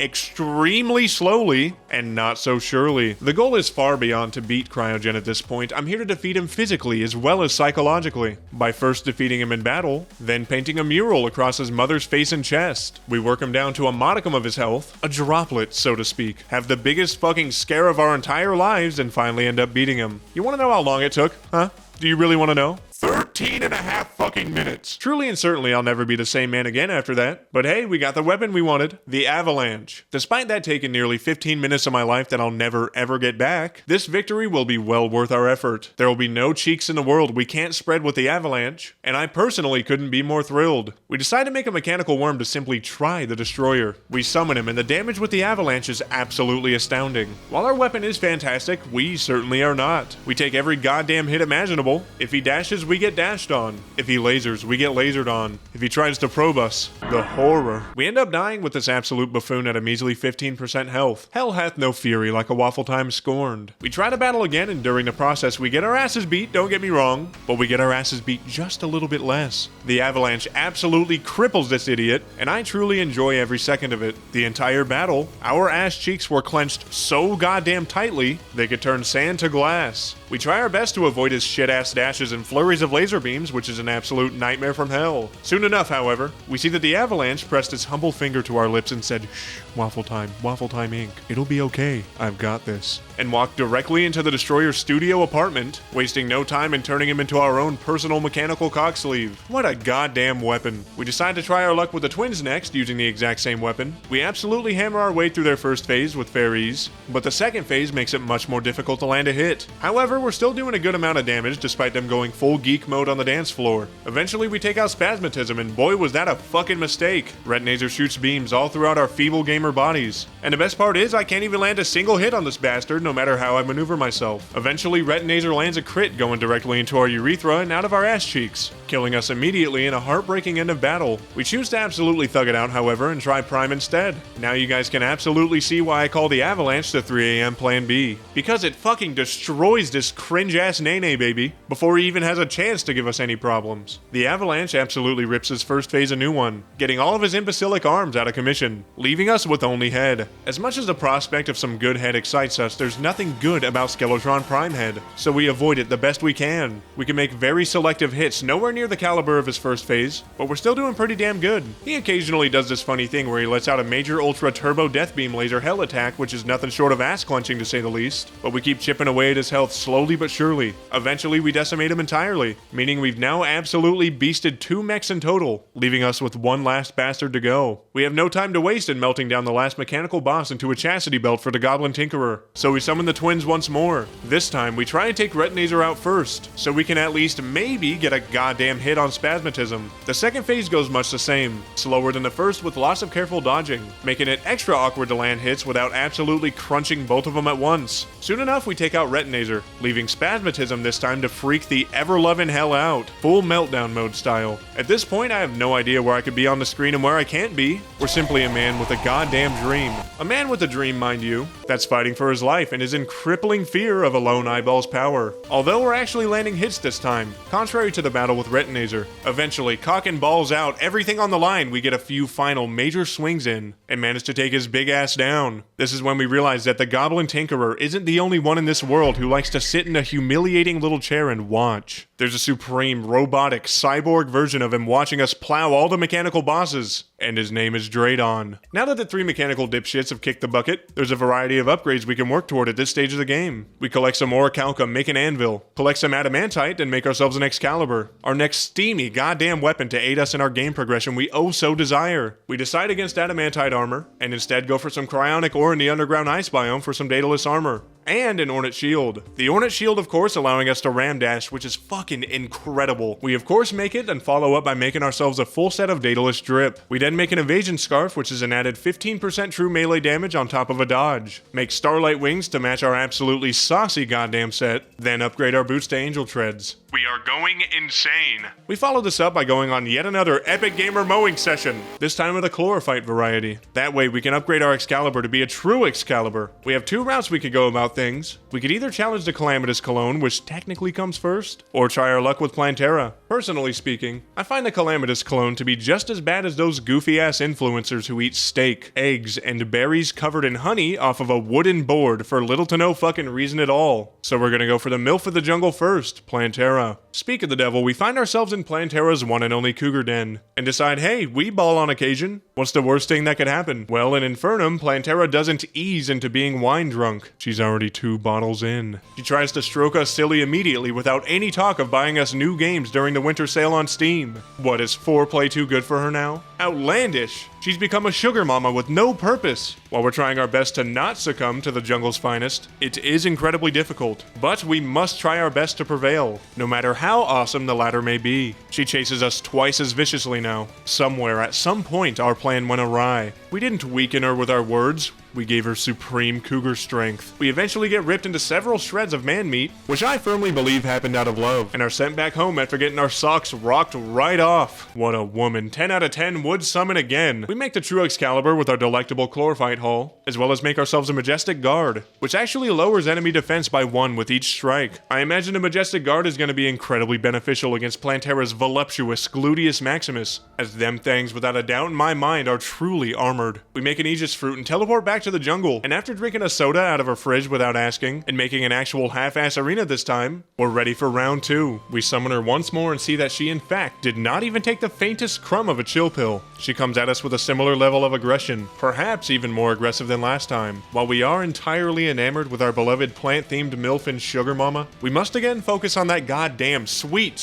slowly, and not so surely. The goal is far beyond to beat Cryogen at this point. I'm here to defeat him physically as well as psychologically, by first defeating him in battle, then painting a mural across his mother's face and chest. We work him down to a modicum of his health, a droplet, so to speak, have the biggest fucking scare of our entire lives, and finally end up beating him. You wanna know how long it took? Huh? Do you really want to know? 13 and a half fucking minutes. Truly and certainly I'll never be the same man again after that. But hey, we got the weapon we wanted, the Avalanche. Despite that taking nearly 15 minutes of my life that I'll never ever get back, this victory will be well worth our effort. There will be no cheeks in the world we can't spread with the Avalanche, and I personally couldn't be more thrilled. We decided to make a mechanical worm to simply try the Destroyer. We summon him and the damage with the Avalanche is absolutely astounding. While our weapon is fantastic, we certainly are not. We take every goddamn hit imaginable. If he dashes, we get dashed on. If he lasers, we get lasered on. If he tries to probe us, the horror. We end up dying with this absolute buffoon at a measly 15% health. Hell hath no fury like a waffle time scorned. We try to battle again, and during the process we get our asses beat, don't get me wrong, but we get our asses beat just a little bit less. The Avalanche absolutely cripples this idiot, and I truly enjoy every second of it. The entire battle, our ass cheeks were clenched so goddamn tightly, they could turn sand to glass. We try our best to avoid his shit-ass dashes and flurries of laser beams, which is an absolute nightmare from hell. Soon enough, however, we see that the Avalanche pressed its humble finger to our lips and said, "Shh, Waffle Time Inc. It'll be okay. I've got this." And walked directly into the Destroyer's studio apartment, wasting no time in turning him into our own personal mechanical cocksleeve. What a goddamn weapon. We decide to try our luck with the twins next, using the exact same weapon. We absolutely hammer our way through their first phase with fair ease, but the second phase makes it much more difficult to land a hit. However, we're still doing a good amount of damage despite them going full geek mode on the dance floor. Eventually we take out Spasmatism, and boy was that a fucking mistake. Retinator shoots beams all throughout our feeble gamer bodies. And the best part is I can't even land a single hit on this bastard no matter how I maneuver myself. Eventually Retinator lands a crit going directly into our urethra and out of our ass cheeks, killing us immediately in a heartbreaking end of battle. We choose to absolutely thug it out, however, and try Prime instead. Now you guys can absolutely see why I call the Avalanche the 3 AM Plan B. Because it fucking destroys this cringe-ass Nene baby before he even has a chance to give us any problems. The Avalanche absolutely rips his first phase a new one, getting all of his imbecilic arms out of commission, leaving us with only head. As much as the prospect of some good head excites us, there's nothing good about Skeletron Prime Head, so we avoid it the best we can. We can make very selective hits, nowhere near the caliber of his first phase, but we're still doing pretty damn good. He occasionally does this funny thing where he lets out a major ultra turbo death beam laser hell attack, which is nothing short of ass clenching to say the least, but we keep chipping away at his health slowly but surely. Eventually we decimate him entirely, meaning we've now absolutely beasted 2 mechs in total, leaving us with one last bastard to go. We have no time to waste in melting down the last mechanical boss into a chastity belt for the Goblin Tinkerer, so we summon the twins once more. This time we try and take Retinator out first, so we can at least maybe get a goddamn hit on Spasmatism. The second phase goes much the same, slower than the first with lots of careful dodging, making it extra awkward to land hits without absolutely crunching both of them at once. Soon enough we take out Retinator, leaving Spasmatism this time to freak the ever-loving hell out, full meltdown mode style. At this point I have no idea where I could be on the screen and where I can't be. We're simply a man with a goddamn dream. A man with a dream, mind you, that's fighting for his life and is in crippling fear of a lone eyeball's power. Although we're actually landing hits this time, contrary to the battle with Retinator. Eventually, cock and balls out, everything on the line, we get a few final major swings in, and manage to take his big ass down. This is when we realize that the Goblin Tinkerer isn't the only one in this world who likes to sit in a humiliating little chair and watch. There's a supreme, robotic, cyborg version of him watching us plow all the mechanical bosses, and his name is Draydon. Now that the 3 mechanical dipshits have kicked the bucket, there's a variety of upgrades we can work toward at this stage of the game. We collect some orichalcum, make an anvil, collect some adamantite, and make ourselves an Excalibur, our next steamy goddamn weapon to aid us in our game progression we oh so desire. We decide against adamantite armor, and instead go for some cryonic ore in the underground ice biome for some Daedalus armor. And an Ornate Shield. The Ornate Shield, of course, allowing us to ram dash, which is fucking incredible. We of course make it and follow up by making ourselves a full set of Daedalus Drip. We then make an Evasion Scarf, which is an added 15% true melee damage on top of a dodge. Make Starlight Wings to match our absolutely saucy goddamn set. Then upgrade our boots to Angel Treads. We are going insane. We follow this up by going on yet another epic gamer mowing session, this time with a chlorophyte variety. That way we can upgrade our Excalibur to be a true Excalibur. We have 2 routes we could go about things. We could either challenge the Calamitas Clone, which technically comes first, or try our luck with Plantera. Personally speaking, I find the Calamitas Clone to be just as bad as those goofy-ass influencers who eat steak, eggs, and berries covered in honey off of a wooden board for little to no fucking reason at all. So we're gonna go for the MILF of the jungle first, Plantera. Speak of the devil, we find ourselves in Plantera's one and only cougar den, and decide, hey, we ball on occasion. What's the worst thing that could happen? Well, in Infernum, Plantera doesn't ease into being wine drunk. She's already already 2 bottles in. She tries to stroke us silly immediately without any talk of buying us new games during the winter sale on Steam. What, is foreplay too good for her now? Outlandish! She's become a sugar mama with no purpose. While we're trying our best to not succumb to the jungle's finest, it is incredibly difficult, but we must try our best to prevail, no matter how awesome the latter may be. She chases us twice as viciously now. Somewhere, at some point, our plan went awry. We didn't weaken her with our words, we gave her supreme cougar strength. We eventually get ripped into several shreds of man meat, which I firmly believe happened out of love, and are sent back home after getting our socks rocked right off. What a woman. 10 out of 10 would summon again. We make the true Excalibur with our delectable chlorophyte hull, as well as make ourselves a Majestic Guard, which actually lowers enemy defense by 1 with each strike. I imagine a Majestic Guard is going to be incredibly beneficial against Plantera's voluptuous Gluteus Maximus, as them things without a doubt in my mind are truly armored. We make an Aegis fruit and teleport back to the jungle, and after drinking a soda out of a fridge without asking, and making an actual half-ass arena this time, we're ready for round 2. We summon her once more and see that she in fact did not even take the faintest crumb of a chill pill. She comes at us with a similar level of aggression, perhaps even more aggressive than last time. While we are entirely enamored with our beloved plant-themed MILF and sugar mama, we must again focus on that goddamn sweet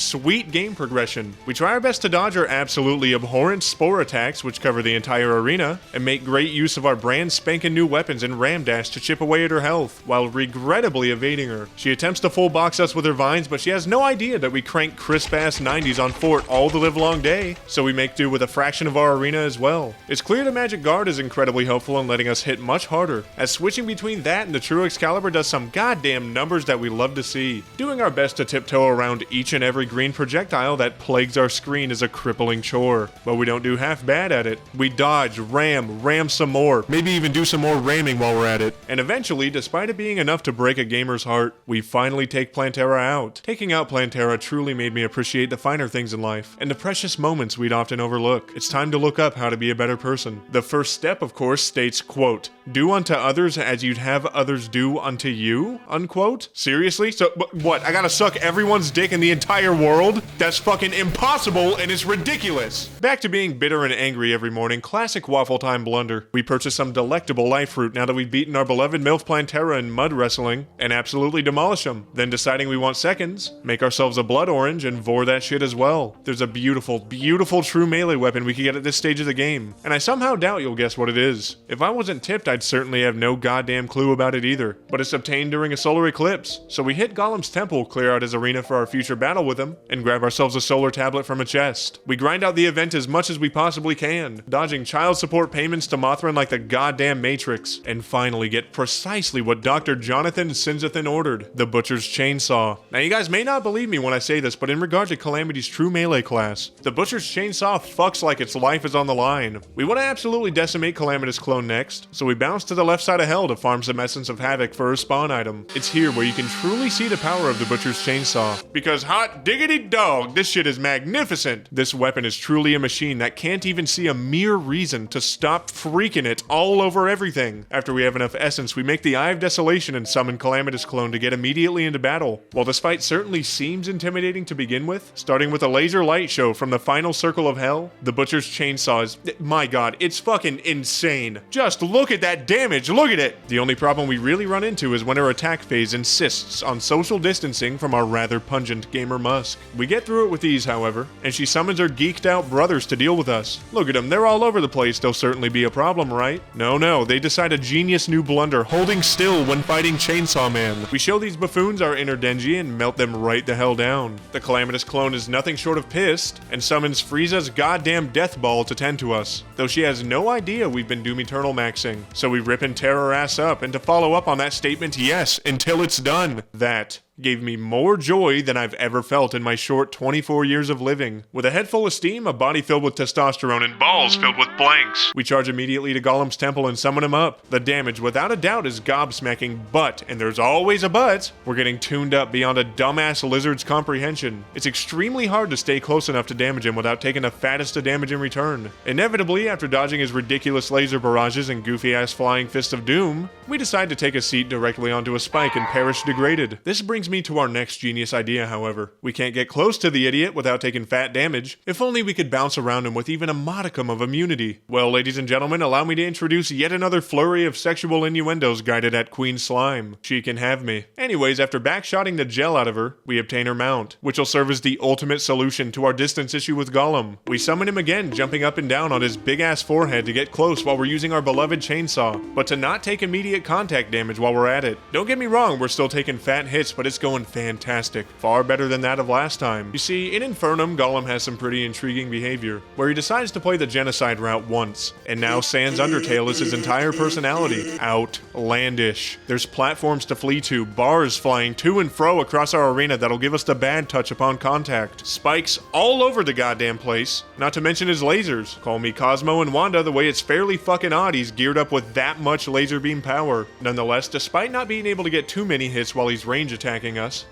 game progression. We try our best to dodge her absolutely abhorrent spore attacks, which cover the entire arena, and make great use of our brand spanking new weapons and ram dash to chip away at her health, while regrettably evading her. She attempts to full box us with her vines, but she has no idea that we crank crisp-ass 90s on Fort all the livelong day, so we make do with a fraction of our arena as well. It's clear the Magic Guard is incredibly helpful in letting us hit much harder, as switching between that and the true Excalibur does some goddamn numbers that we love to see. Doing our best to tiptoe around each and every green projectile that plagues our screen is a crippling chore, but we don't do half bad at it. We dodge, ram some more, maybe even do some more ramming while we're at it. And eventually, despite it being enough to break a gamer's heart, we finally take Plantera out. Taking out Plantera truly made me appreciate the finer things in life, and the precious moments we'd often overlook. It's time to look up how to be a better person. The first step, of course, states, quote, "Do unto others as you'd have others do unto you," unquote. Seriously? So, what, I gotta suck everyone's dick in the entire world? That's fucking impossible, and it's ridiculous! Back to being bitter and angry every morning, classic waffle time blunder. We purchase some delectable life fruit now that we've beaten our beloved MILF Plantera in mud wrestling, and absolutely demolish them. Then deciding we want seconds, make ourselves a blood orange and vor that shit as well. There's a beautiful true melee weapon we can get at this stage of the game, and I somehow doubt you'll guess what it is. If I wasn't tipped, I'd certainly have no goddamn clue about it either, but it's obtained during a solar eclipse, so we hit Golem's temple, clear out his arena for our future battle with him, and grab ourselves a solar tablet from a chest. We grind out the event as much as we possibly can, dodging child support payments to Mothran like the goddamn Matrix, and finally get precisely what Dr. Jonathan Sinzathan ordered, the Butcher's Chainsaw. Now you guys may not believe me when I say this, but in regard to Calamity's true melee class, the Butcher's Chainsaw fucks like its life is on the line. We want to absolutely decimate Calamitas Clone next, so we bounce to the left side of hell to farm some Essence of Havoc for her spawn item. It's here where you can truly see the power of the Butcher's Chainsaw, because hot diggity dog, this shit is magnificent! This weapon is truly a machine that can't even see a mere reason to stop freaking it all over everything. After we have enough essence, we make the Eye of Desolation and summon Calamitas Clone to get immediately into battle. While this fight certainly seems intimidating to begin with, starting with a laser light show from the final circle of hell, the Butcher's Chainsaw is, my god, it's fucking insane. Just look at that damage, look at it! The only problem we really run into is when her attack phase insists on social distancing from our rather pungent gamer Musk. We get through it with ease, however, and she summons her geeked out brothers to deal with us. Look at them, they're all over the place, they'll certainly be a problem, right? No, they decide a genius new blunder, holding still when fighting Chainsaw Man. We show these buffoons our inner Denji and melt them right the hell down. The Calamitas Clone is nothing short of pissed, and summons Frieza's goddamn death ball to tend to us, though she has no idea we've been Doom Eternal maxing. So we rip and tear her ass up, and to follow up on that statement, yes, until it's done. That gave me more joy than I've ever felt in my short 24 years of living. With a head full of steam, a body filled with testosterone, and balls filled with blanks, we charge immediately to Golem's temple and summon him up. The damage, without a doubt, is gobsmacking, but, and there's always a but, we're getting tuned up beyond a dumbass lizard's comprehension. It's extremely hard to stay close enough to damage him without taking the fattest of damage in return. Inevitably, after dodging his ridiculous laser barrages and goofy-ass flying fist of doom, we decide to take a seat directly onto a spike and perish degraded. This brings brings me to our next genius idea, however. We can't get close to the idiot without taking fat damage. If only we could bounce around him with even a modicum of immunity. Well, ladies and gentlemen, allow me to introduce yet another flurry of sexual innuendos guided at Queen Slime. She can have me. Anyways, after backshotting the gel out of her, we obtain her mount, which will serve as the ultimate solution to our distance issue with Golem. We summon him again, jumping up and down on his big-ass forehead to get close while we're using our beloved chainsaw, but to not take immediate contact damage while we're at it. Don't get me wrong, we're still taking fat hits, but it's going fantastic. Far better than that of last time. You see, in Infernum, Golem has some pretty intriguing behavior, where he decides to play the genocide route once, and now Sans Undertale is his entire personality. Outlandish. There's platforms to flee to, bars flying to and fro across our arena that'll give us the bad touch upon contact, spikes all over the goddamn place, not to mention his lasers. Call me Cosmo and Wanda the way it's fairly fucking odd he's geared up with that much laser beam power. Nonetheless, despite not being able to get too many hits while he's range attacking us,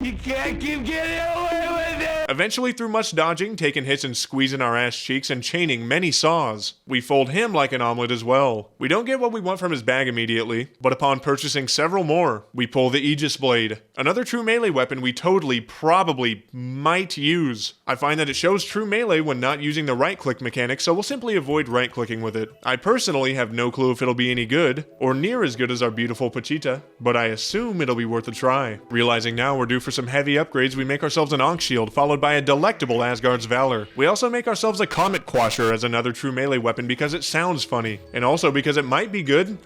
You can't keep getting away with it! eventually, through much dodging, taking hits and squeezing our ass cheeks and chaining many saws, we fold him like an omelet as well. We don't get what we want from his bag immediately, but upon purchasing several more, we pull the Aegis Blade, another true melee weapon we totally, probably, might use. I find that it shows true melee when not using the right-click mechanic, so we'll simply avoid right-clicking with it. I personally have no clue if it'll be any good, or near as good as our beautiful Pachita, but I assume it'll be worth a try. Realizing now we're due for some heavy upgrades, we make ourselves an Ankh Shield, followed by a delectable Asgard's Valor. We also make ourselves a Comet Quasher as another true melee weapon because it sounds funny, and also because it might be good.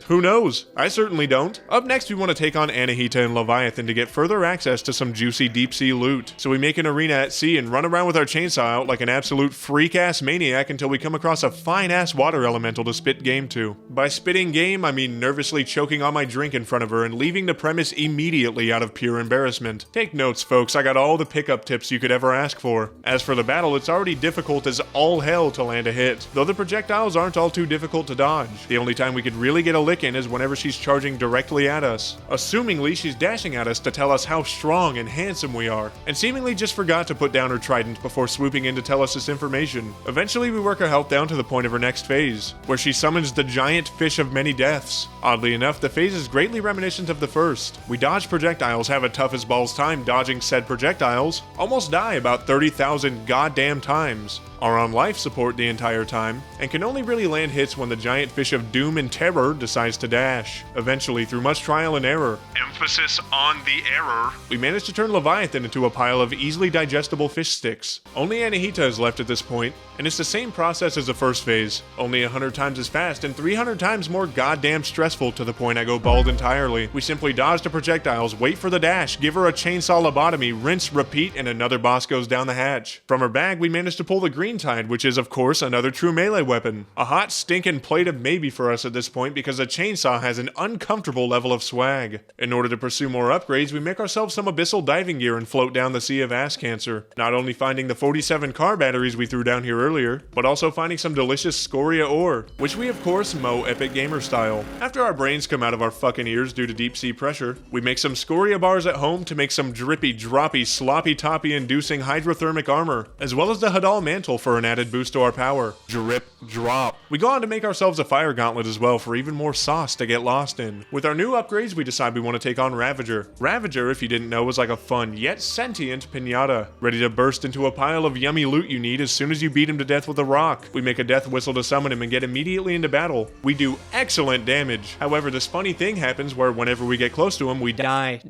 Who knows? I certainly don't. Up next, we want to take on Anahita and Leviathan to get further access to some juicy deep sea loot. So we make an arena at sea and run around with our chainsaw out like an absolute freak-ass maniac until we come across a fine-ass water elemental to spit game to. By spitting game, I mean nervously choking on my drink in front of her and leaving the premise immediately out of pure embarrassment. Take notes, folks, I got all the pickup tips you could ever ask for. As for the battle, it's already difficult as all hell to land a hit, though the projectiles aren't all too difficult to dodge. The only time we could really get a lick in is whenever she's charging directly at us. Assumingly, she's dashing at us to tell us how strong and handsome we are, and seemingly just forgot to put down her trident before swooping in to tell us this information. Eventually, we work her health down to the point of her next phase, where she summons the giant fish of many deaths. Oddly enough, the phase is greatly reminiscent of the first. We dodge projectiles, have a tough as balls time dodging said projectiles, almost die about 30,000 goddamn times, are on life support the entire time, and can only really land hits when the giant fish of doom and terror decides to dash. Eventually, through much trial and error, emphasis on the error, we manage to turn Leviathan into a pile of easily digestible fish sticks. Only Anahita is left at this point, and it's the same process as the first phase, only 100 times as fast and 300 times more goddamn stressful to the point I go bald entirely. We simply dodge the projectiles, wait for the dash, give her a chainsaw lobotomy, rinse, repeat, and another boss goes down the hatch. From her bag, we manage to pull the Green Tide, which is, of course, another true melee weapon. A hot, stinking plate of maybe for us at this point because the chainsaw has an uncomfortable level of swag. In order to pursue more upgrades, we make ourselves some abyssal diving gear and float down the sea of ass cancer. Not only finding the 47 car batteries we threw down here earlier, but also finding some delicious scoria ore, which we, of course, mow epic gamer style. After our brains come out of our fucking ears due to deep sea pressure, we make some scoria bars at home to make some drippy, droppy, sloppy toppy inducing hydrothermic armor, as well as the Hadal mantle for an added boost to our power. Drip, drop. We go on to make ourselves a fire gauntlet as well for even more sauce to get lost in. With our new upgrades, we decide we want to take on Ravager. Ravager, if you didn't know, was like a fun yet sentient pinata, ready to burst into a pile of yummy loot you need as soon as you beat him to death with a rock. We make a death whistle to summon him and get immediately into battle. We do excellent damage. However, this funny thing happens where whenever we get close to him, we die.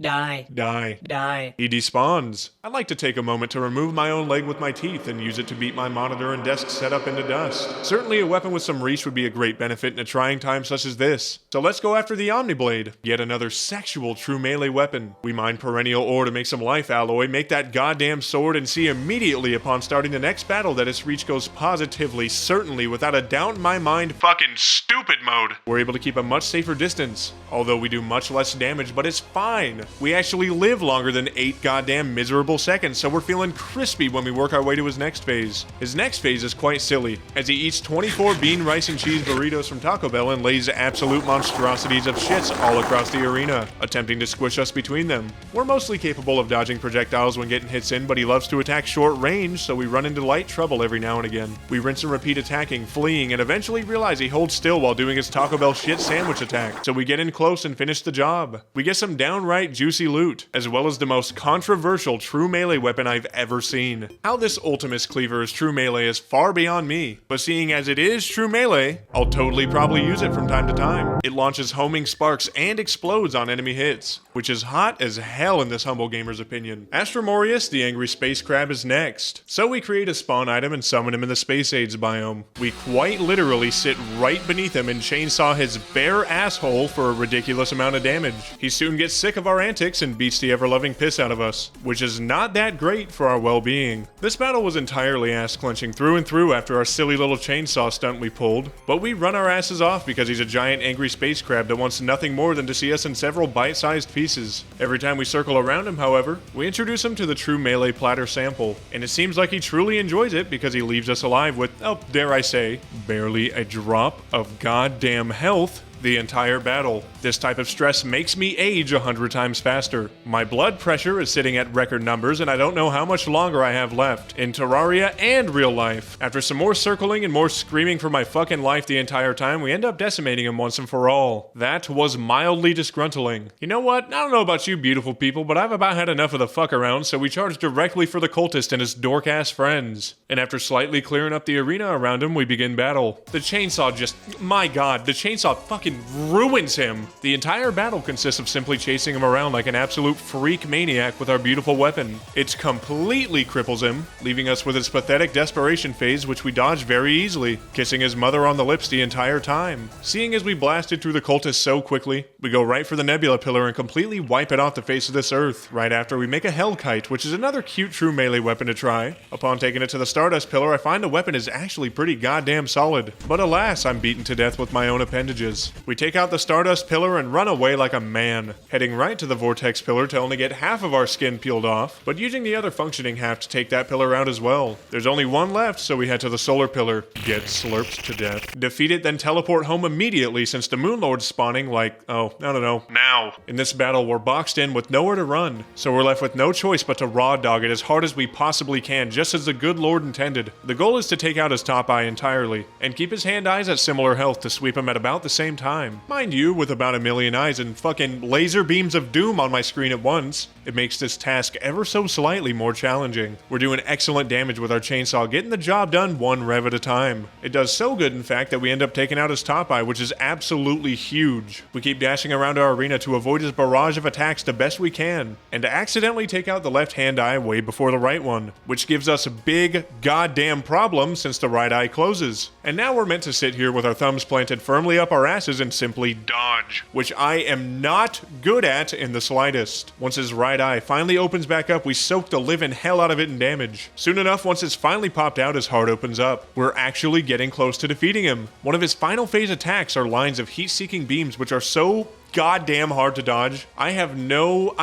He despawns. I'd like to take a moment to remove my own leg with my teeth and use it to beat my monitor and desk setup into dust. Certainly a weapon with some reach would be a great benefit in a trying time such as this. So let's go after the Omniblade, yet another sexual true melee weapon. We mine perennial ore to make some life alloy, make that goddamn sword, and see immediately upon starting the next battle that its reach goes positively, certainly, without a doubt in my mind, fucking stupid mode. We're able to keep a much safer distance, although we do much less damage, but it's fine. We actually live longer than 8 goddamn miserable seconds, so we're feeling crispy when we work our way to his next phase. His His next phase is quite silly, as he eats 24 bean, rice, and cheese burritos from Taco Bell and lays absolute monstrosities of shits all across the arena, attempting to squish us between them. We're mostly capable of dodging projectiles when getting hits in, but he loves to attack short range, so we run into light trouble every now and again. We rinse and repeat attacking, fleeing, and eventually realize he holds still while doing his Taco Bell shit sandwich attack, so we get in close and finish the job. We get some downright juicy loot, as well as the most controversial true melee weapon I've ever seen. How this Ultimus Cleaver is true melee is far beyond me, but seeing as it is true melee, I'll totally probably use it from time to time. It launches homing sparks and explodes on enemy hits, which is hot as hell in this humble gamer's opinion. Astrum Aureus, the angry space crab, is next. So we create a spawn item and summon him in the Space Age biome. We quite literally sit right beneath him and chainsaw his bare asshole for a ridiculous amount of damage. He soon gets sick of our antics and beats the ever-loving piss out of us, which is not that great for our well-being. This battle was entirely ass-clenching through and through after our silly little chainsaw stunt we pulled, but we run our asses off because he's a giant angry space crab that wants nothing more than to see us in several bite-sized pieces. Every time we circle around him, however, we introduce him to the true melee platter sample, and it seems like he truly enjoys it because he leaves us alive with, oh, dare I say, barely a drop of goddamn health the entire battle. This type of stress makes me age 100 times faster. My blood pressure is sitting at record numbers and I don't know how much longer I have left in Terraria and real life. After some more circling and more screaming for my fucking life the entire time, we end up decimating him once and for all. That was mildly disgruntling. You know what? I don't know about you beautiful people, but I've about had enough of the fuck around, so we charge directly for the cultist and his dork-ass friends. And after slightly clearing up the arena around him, we begin battle. The chainsaw just, my god, the chainsaw fucking ruins him. The entire battle consists of simply chasing him around like an absolute freak maniac with our beautiful weapon. It completely cripples him, leaving us with his pathetic desperation phase, which we dodge very easily, kissing his mother on the lips the entire time. Seeing as we blasted through the cultist so quickly, we go right for the nebula pillar and completely wipe it off the face of this earth. Right after, we make a hell kite, which is another cute true melee weapon to try. Upon taking it to the stardust pillar, I find the weapon is actually pretty goddamn solid. But alas, I'm beaten to death with my own appendages. We take out the stardust pillar and run away like a man, heading right to the vortex pillar to only get half of our skin peeled off, but using the other functioning half to take that pillar out as well. There's only one left, so we head to the solar pillar, get slurped to death, defeat it, then teleport home immediately since the Moon Lord's spawning like, oh, I don't know, now. In this battle, we're boxed in with nowhere to run, so we're left with no choice but to raw dog it as hard as we possibly can, just as the good Lord intended. The goal is to take out his top eye entirely, and keep his hand eyes at similar health to sweep him at about the same time. Mind you, with about a million eyes and fucking laser beams of doom on my screen at once, it makes this task ever so slightly more challenging. We're doing excellent damage with our chainsaw, getting the job done one rev at a time. It does so good, in fact, that we end up taking out his top eye, which is absolutely huge. We keep dashing around our arena to avoid his barrage of attacks the best we can, and to accidentally take out the left hand eye way before the right one, which gives us a big goddamn problem since the right eye closes. And now we're meant to sit here with our thumbs planted firmly up our asses and simply dodge, which I am not good at in the slightest. Once his right eye finally opens back up, we soak the living hell out of it in damage. Soon enough, once it's finally popped out, his heart opens up. We're actually getting close to defeating him. One of his final phase attacks are lines of heat-seeking beams, which are so goddamn hard to dodge. I don't know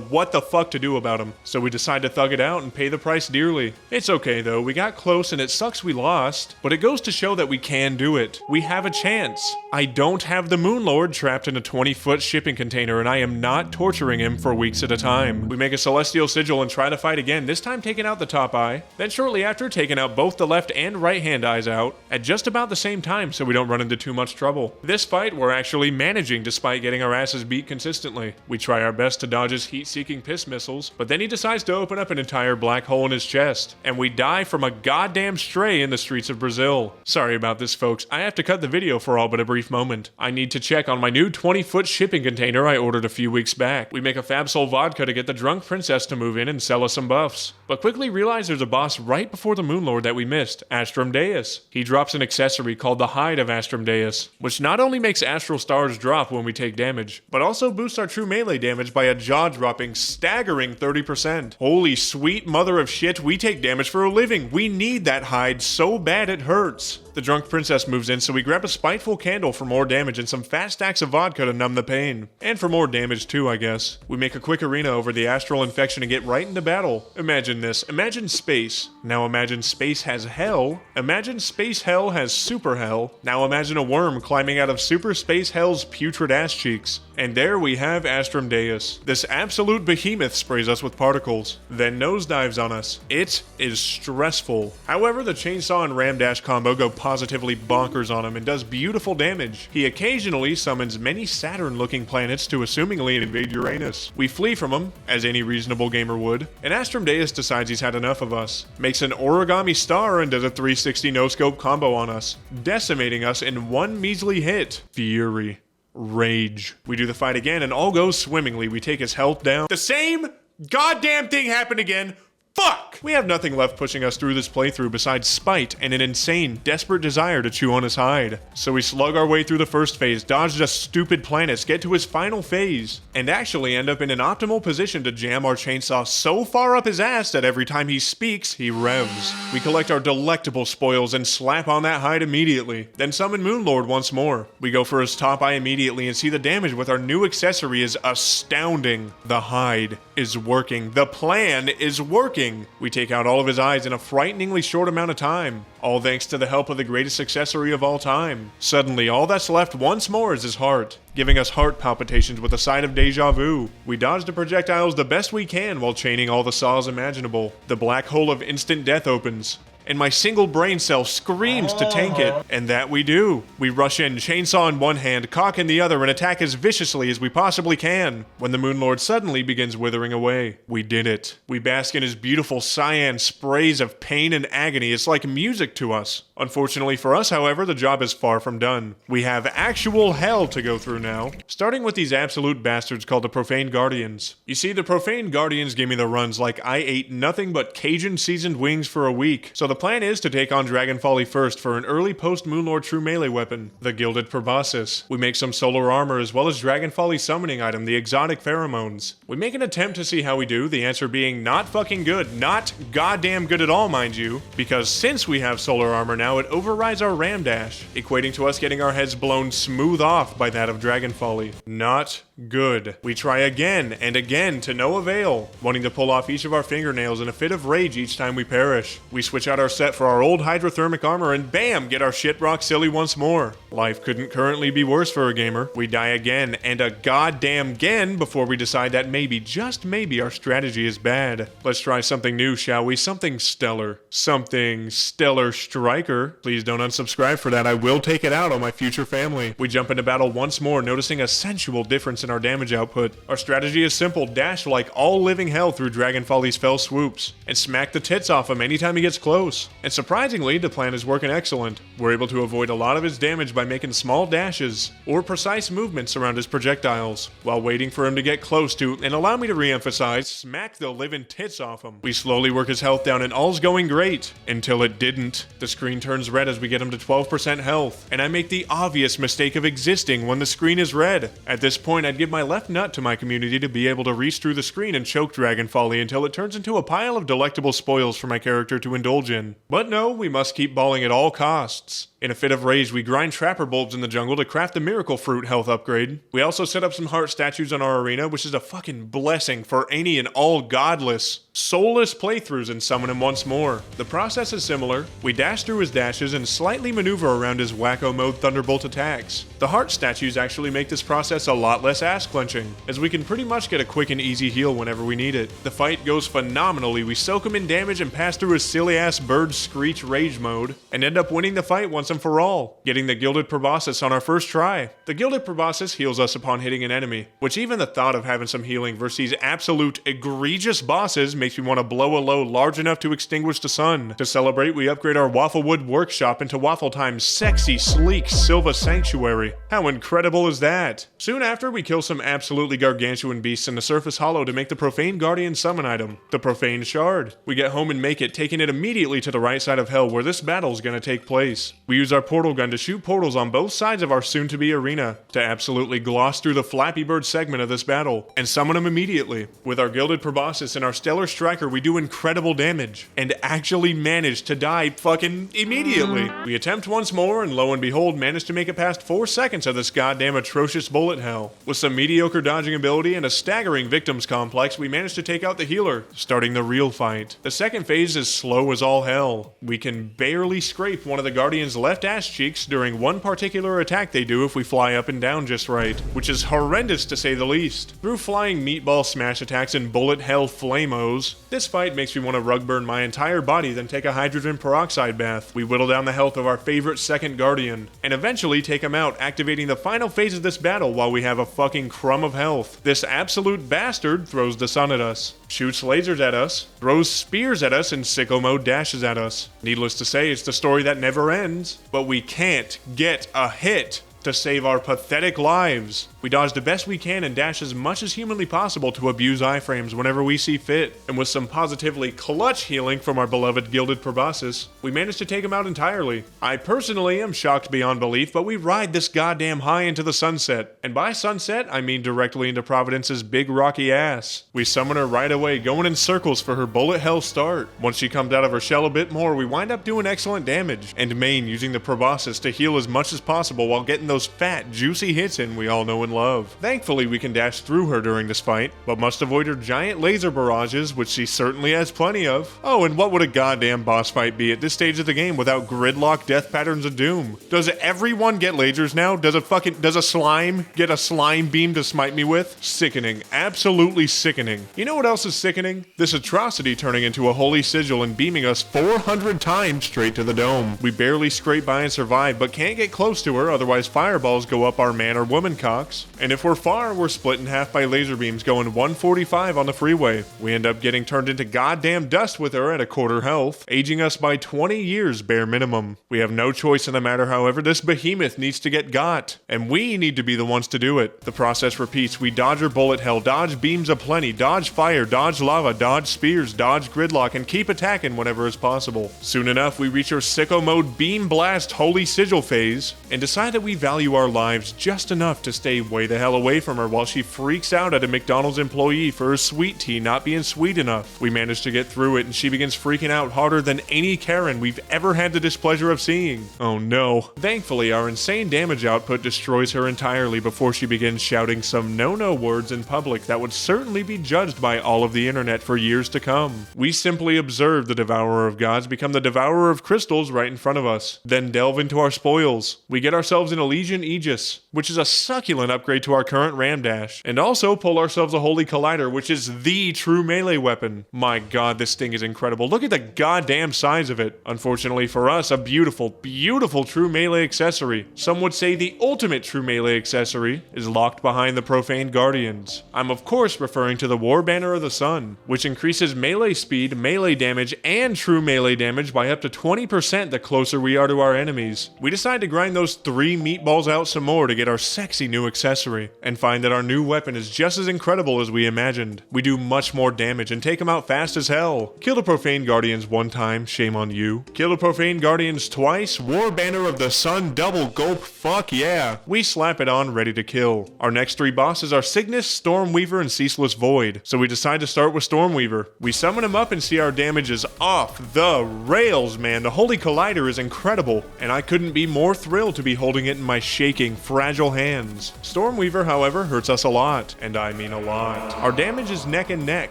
what the fuck to do about him, so we decide to thug it out and pay the price dearly. It's okay though, we got close and it sucks we lost, but it goes to show that we can do it. We have a chance. I don't have the Moon Lord trapped in a 20-foot shipping container and I am not torturing him for weeks at a time. We make a celestial sigil and try to fight again, this time taking out the top eye, then shortly after taking out both the left and right hand eyes out at just about the same time so we don't run into too much trouble. This fight we're actually managing despite getting our asses beat consistently. We try our best to dodge his heat-seeking piss missiles, but then he decides to open up an entire black hole in his chest, and we die from a goddamn stray in the streets of Brazil. Sorry about this, folks. I have to cut the video for all but a brief moment. I need to check on my new 20-foot shipping container I ordered a few weeks back. We make a Fab Soul vodka to get the drunk princess to move in and sell us some buffs, but quickly realize there's a boss right before the Moon Lord that we missed, Astrum Deus. He drops an accessory called the Hide of Astrum Deus, which not only makes astral stars drop when when we take damage, but also boosts our true melee damage by a jaw-dropping, staggering 30%. Holy sweet mother of shit, we take damage for a living. We need that hide so bad it hurts. The drunk princess moves in, so we grab a spiteful candle for more damage and some fat stacks of vodka to numb the pain. And for more damage too, I guess. We make a quick arena over the astral infection and get right into battle. Imagine this. Imagine space. Now imagine space has hell. Imagine space hell has super hell. Now imagine a worm climbing out of super space hell's putrid ass cheeks. And there we have Astrum Deus. This absolute behemoth sprays us with particles, then nosedives on us. It is stressful. However, the chainsaw and ram dash combo go positively bonkers on him and does beautiful damage. He occasionally summons many Saturn-looking planets to assumingly invade Uranus. We flee from him, as any reasonable gamer would, and Astrum Deus decides he's had enough of us, makes an origami star and does a 360 no-scope combo on us, decimating us in one measly hit. Fury. Rage. We do the fight again and all goes swimmingly. We take his health down. The same goddamn thing happened again. Fuck! We have nothing left pushing us through this playthrough besides spite and an insane, desperate desire to chew on his hide. So we slug our way through the first phase, dodge the stupid planets, get to his final phase, and actually end up in an optimal position to jam our chainsaw so far up his ass that every time he speaks, he revs. We collect our delectable spoils and slap on that hide immediately, then summon Moonlord once more. We go for his top eye immediately and see the damage with our new accessory is astounding. The hide is working. The plan is working. We take out all of his eyes in a frighteningly short amount of time, all thanks to the help of the greatest accessory of all time. Suddenly, all that's left once more is his heart, giving us heart palpitations with a side of deja vu. We dodge the projectiles the best we can while chaining all the saws imaginable. The black hole of instant death opens, and my single brain cell screams to tank it, and that we do. We rush in, chainsaw in one hand, cock in the other, and attack as viciously as we possibly can, when the Moonlord suddenly begins withering away. We did it. We bask in his beautiful cyan sprays of pain and agony. It's like music to us. Unfortunately for us, however, the job is far from done. We have actual hell to go through now, starting with these absolute bastards called the Profane Guardians. You see, the Profane Guardians gave me the runs like I ate nothing but Cajun seasoned wings for a week, so the plan is to take on Dragon Folly first for an early post-Moonlord true melee weapon, the Gilded Proboscis. We make some solar armor as well as Dragon Folly summoning item, the exotic pheromones. We make an attempt to see how we do, the answer being not fucking good, not goddamn good at all, mind you, because since we have solar armor now, it overrides our ram dash, equating to us getting our heads blown smooth off by that of Dragon Folly. Not good. We try again and again to no avail, wanting to pull off each of our fingernails in a fit of rage each time we perish. We switch out our set for our old hydrothermic armor and bam, get our shit rock silly once more. Life couldn't currently be worse for a gamer. We die again and a goddamn again before we decide that maybe, just maybe, our strategy is bad. Let's try something new, shall we? Something stellar. Something stellar striker. Please don't unsubscribe for that. I will take it out on my future family. We jump into battle once more, noticing a sensual difference in our damage output. Our strategy is simple. Dash like all living hell through Dragon Folly's fell swoops, and smack the tits off him anytime he gets close. And surprisingly, the plan is working excellent. We're able to avoid a lot of his damage by making small dashes, or precise movements around his projectiles, while waiting for him to get close to, and allow me to re-emphasize, smack the living tits off him. We slowly work his health down and all's going great, until it didn't. The screen turns red as we get him to 12% health, and I make the obvious mistake of existing when the screen is red. At this point, I'd give my left nut to my community to be able to reach through the screen and choke Dragon Folly until it turns into a pile of delectable spoils for my character to indulge in. But no, we must keep balling at all costs. In a fit of rage, we grind trapper bulbs in the jungle to craft the miracle fruit health upgrade. We also set up some heart statues on our arena, which is a fucking blessing for any and all godless, soulless playthroughs, and summon him once more. The process is similar. We dash through his dashes and slightly maneuver around his wacko mode thunderbolt attacks. The heart statues actually make this process a lot less ass clenching, as we can pretty much get a quick and easy heal whenever we need it. The fight goes phenomenally. We soak him in damage and pass through his silly ass bird screech rage mode, and end up winning the fight once and for all, getting the Gilded Proboscis on our first try. The Gilded Proboscis heals us upon hitting an enemy, which even the thought of having some healing versus these absolute egregious bosses makes me want to blow a load large enough to extinguish the sun. To celebrate, we upgrade our Wafflewood workshop into Waffle Time's sexy, sleek Silva Sanctuary. How incredible is that? Soon after, we kill some absolutely gargantuan beasts in the surface hollow to make the Profane Guardian summon item, the Profane Shard. We get home and make it, taking it immediately to the right side of hell where this battle's gonna take place. We use use our portal gun to shoot portals on both sides of our soon-to-be arena to absolutely gloss through the Flappy Bird segment of this battle and summon him immediately. With our Gilded Proboscis and our Stellar Striker, we do incredible damage and actually manage to die fucking immediately. We attempt once more and lo and behold manage to make it past 4 seconds of this goddamn atrocious bullet hell. With some mediocre dodging ability and a staggering victims complex, we manage to take out the healer, starting the real fight. The second phase is slow as all hell. We can barely scrape one of the Guardians' left ass cheeks during one particular attack they do if we fly up and down just right, which is horrendous to say the least. Through flying meatball smash attacks and bullet hell flamos, this fight makes me want to rug burn my entire body then take a hydrogen peroxide bath. We whittle down the health of our favorite second Guardian, and eventually take him out, activating the final phase of this battle while we have a fucking crumb of health. This absolute bastard throws the sun at us, shoots lasers at us, throws spears at us, and sicko mode dashes at us. Needless to say, it's the story that never ends, but we can't get a hit to save our pathetic lives. We dodge the best we can and dash as much as humanly possible to abuse iframes whenever we see fit, and with some positively clutch healing from our beloved Gilded Proboscis, we manage to take him out entirely. I personally am shocked beyond belief, but we ride this goddamn high into the sunset, and by sunset I mean directly into Providence's big rocky ass. We summon her right away, going in circles for her bullet hell start. Once she comes out of her shell a bit more, we wind up doing excellent damage, and main using the Proboscis to heal as much as possible while getting those fat, juicy hits in we all know and love. Thankfully, we can dash through her during this fight, but must avoid her giant laser barrages, which she certainly has plenty of. Oh, and what would a goddamn boss fight be at this stage of the game without gridlock death patterns of doom? Does everyone get lasers now? Does a slime get a slime beam to smite me with? Sickening. Absolutely sickening. You know what else is sickening? This atrocity turning into a holy sigil and beaming us 400 times straight to the dome. We barely scrape by and survive, but can't get close to her, otherwise fireballs go up our man or woman cocks. And if we're far, we're split in half by laser beams going 145 on the freeway. We end up getting turned into goddamn dust with her at a quarter health, aging us by 20 years bare minimum. We have no choice in the matter, however. This behemoth needs to get got, and we need to be the ones to do it. The process repeats. We dodge her bullet hell, dodge beams aplenty, dodge fire, dodge lava, dodge spears, dodge gridlock, and keep attacking whenever it's possible. Soon enough, we reach our sicko mode beam blast holy sigil phase, and decide that we value our lives just enough to stay way the hell away from her while she freaks out at a McDonald's employee for her sweet tea not being sweet enough. We manage to get through it, and she begins freaking out harder than any Karen we've ever had the displeasure of seeing. Oh no. Thankfully, our insane damage output destroys her entirely before she begins shouting some no-no words in public that would certainly be judged by all of the internet for years to come. We simply observe the Devourer of Gods become the Devourer of Crystals right in front of us, then delve into our spoils. We get ourselves an Elysian Aegis, which is a succulent upgrade to our current Ram Dash, and also pull ourselves a Holy Collider, which is the true melee weapon. My god, this thing is incredible. Look at the goddamn size of it. Unfortunately for us, a beautiful, beautiful true melee accessory, some would say the ultimate true melee accessory, is locked behind the Profane Guardians. I'm of course referring to the War Banner of the Sun, which increases melee speed, melee damage, and true melee damage by up to 20% the closer we are to our enemies. We decide to grind those 3 meatballs out some more to get our sexy new accessory, and find that our new weapon is just as incredible as we imagined. We do much more damage and take them out fast as hell. Kill the Profane Guardians one time, shame on you. Kill the Profane Guardians twice, War Banner of the Sun double gulp, fuck yeah. We slap it on, ready to kill. Our next 3 bosses are Cygnus, Stormweaver, and Ceaseless Void, so we decide to start with Stormweaver. We summon him up and see our damage is off the rails, man. The Holy Collider is incredible, and I couldn't be more thrilled to be holding it in my shaking, fragile hands. Stormweaver, however, hurts us a lot, and I mean a lot. Our damage is neck and neck,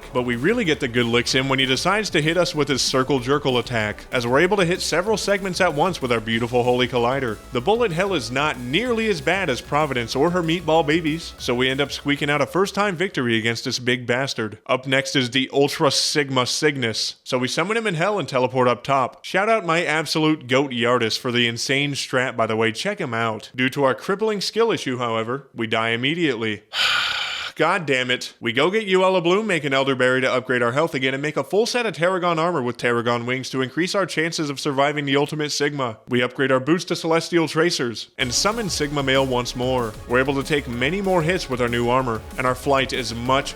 but we really get the good licks in when he decides to hit us with his Circle Jerkle attack, as we're able to hit several segments at once with our beautiful Holy Collider. The bullet hell is not nearly as bad as Providence or her meatball babies, so we end up squeaking out a first-time victory against this big bastard. Up next is the Ultra Sigma Cygnus, so we summon him in hell and teleport up top. Shout out my absolute goat Yardis for the insane strat, by the way, check him out. Due to our crippling skill issue, however, we die immediately. God damn it. We go get Uella Bloom, make an Elderberry to upgrade our health again, and make a full set of Tarragon armor with Tarragon wings to increase our chances of surviving the ultimate Sigma. We upgrade our boots to Celestial Tracers, and summon Sigma Male once more. We're able to take many more hits with our new armor, and our flight is much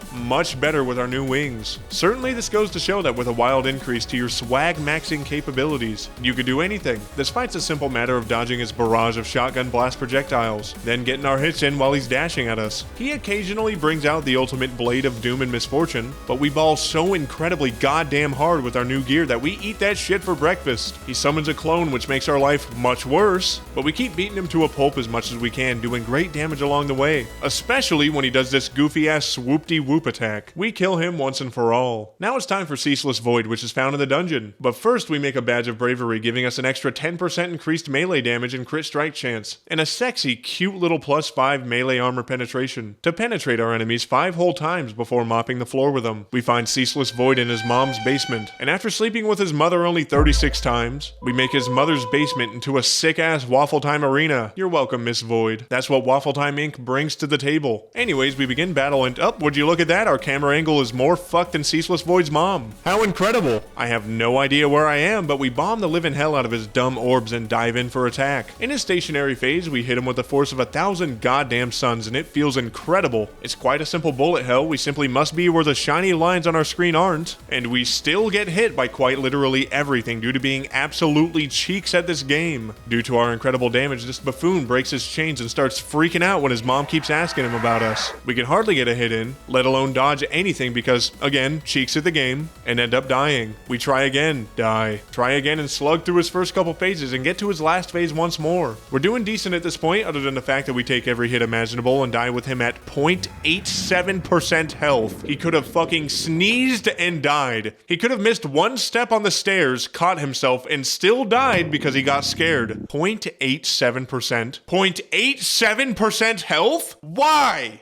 better with our new wings. Certainly this goes to show that with a wild increase to your swag maxing capabilities, you could do anything. This fight's a simple matter of dodging his barrage of shotgun blast projectiles, then getting our hits in while he's dashing at us. He occasionally brings out the ultimate blade of doom and misfortune, but we ball so incredibly goddamn hard with our new gear that we eat that shit for breakfast. He summons a clone, which makes our life much worse, but we keep beating him to a pulp as much as we can, doing great damage along the way, especially when he does this goofy ass swoop-de-whoop attack. We kill him once and for all. Now it's time for Ceaseless Void, which is found in the dungeon, but first we make a badge of bravery, giving us an extra 10% increased melee damage and crit strike chance, and a sexy, cute little +5 melee armor penetration to penetrate our enemies 5 whole times before mopping the floor with them. We find Ceaseless Void in his mom's basement, and after sleeping with his mother only 36 times, we make his mother's basement into a sick-ass Waffle Time arena. You're welcome, Miss Void. That's what Waffle Time Inc. brings to the table. Anyways, we begin battle and would you look at that? Our camera angle is more fucked than Ceaseless Void's mom. How incredible! I have no idea where I am, but we bomb the living hell out of his dumb orbs and dive in for attack. In his stationary phase, we hit him with the force of 1,000 goddamn suns, and it feels incredible. It's quite a simple bullet hell. We simply must be where the shiny lines on our screen aren't, and we still get hit by quite literally everything due to being absolutely cheeks at this game. Due to our incredible damage, this buffoon breaks his chains and starts freaking out when his mom keeps asking him about us. We can hardly get a hit in, let alone dodge anything because, again, cheeks at the game, and end up dying. We try again, die. Try again and slug through his first couple phases and get to his last phase once more. We're doing decent at this point, other than the fact that we take every hit imaginable and die with him at 0.87% health. He could have fucking sneezed and died. He could have missed one step on the stairs, caught himself, and still died because he got scared. 0.87%? 0.87% health? Why?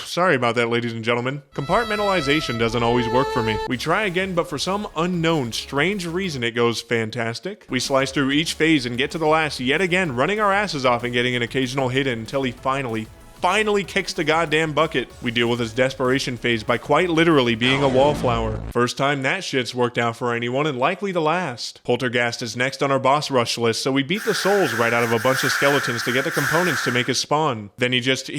Sorry about that, ladies and gentlemen. Compartmentalization doesn't always work for me. We try again, but for some unknown, strange reason it goes fantastic. We slice through each phase and get to the last yet again, running our asses off and getting an occasional hit in until he finally kicks the goddamn bucket. We deal with his desperation phase by quite literally being a wallflower. First time that shit's worked out for anyone, and likely the last. Poltergeist is next on our boss rush list, so we beat the souls right out of a bunch of skeletons to get the components to make his spawn. Then he just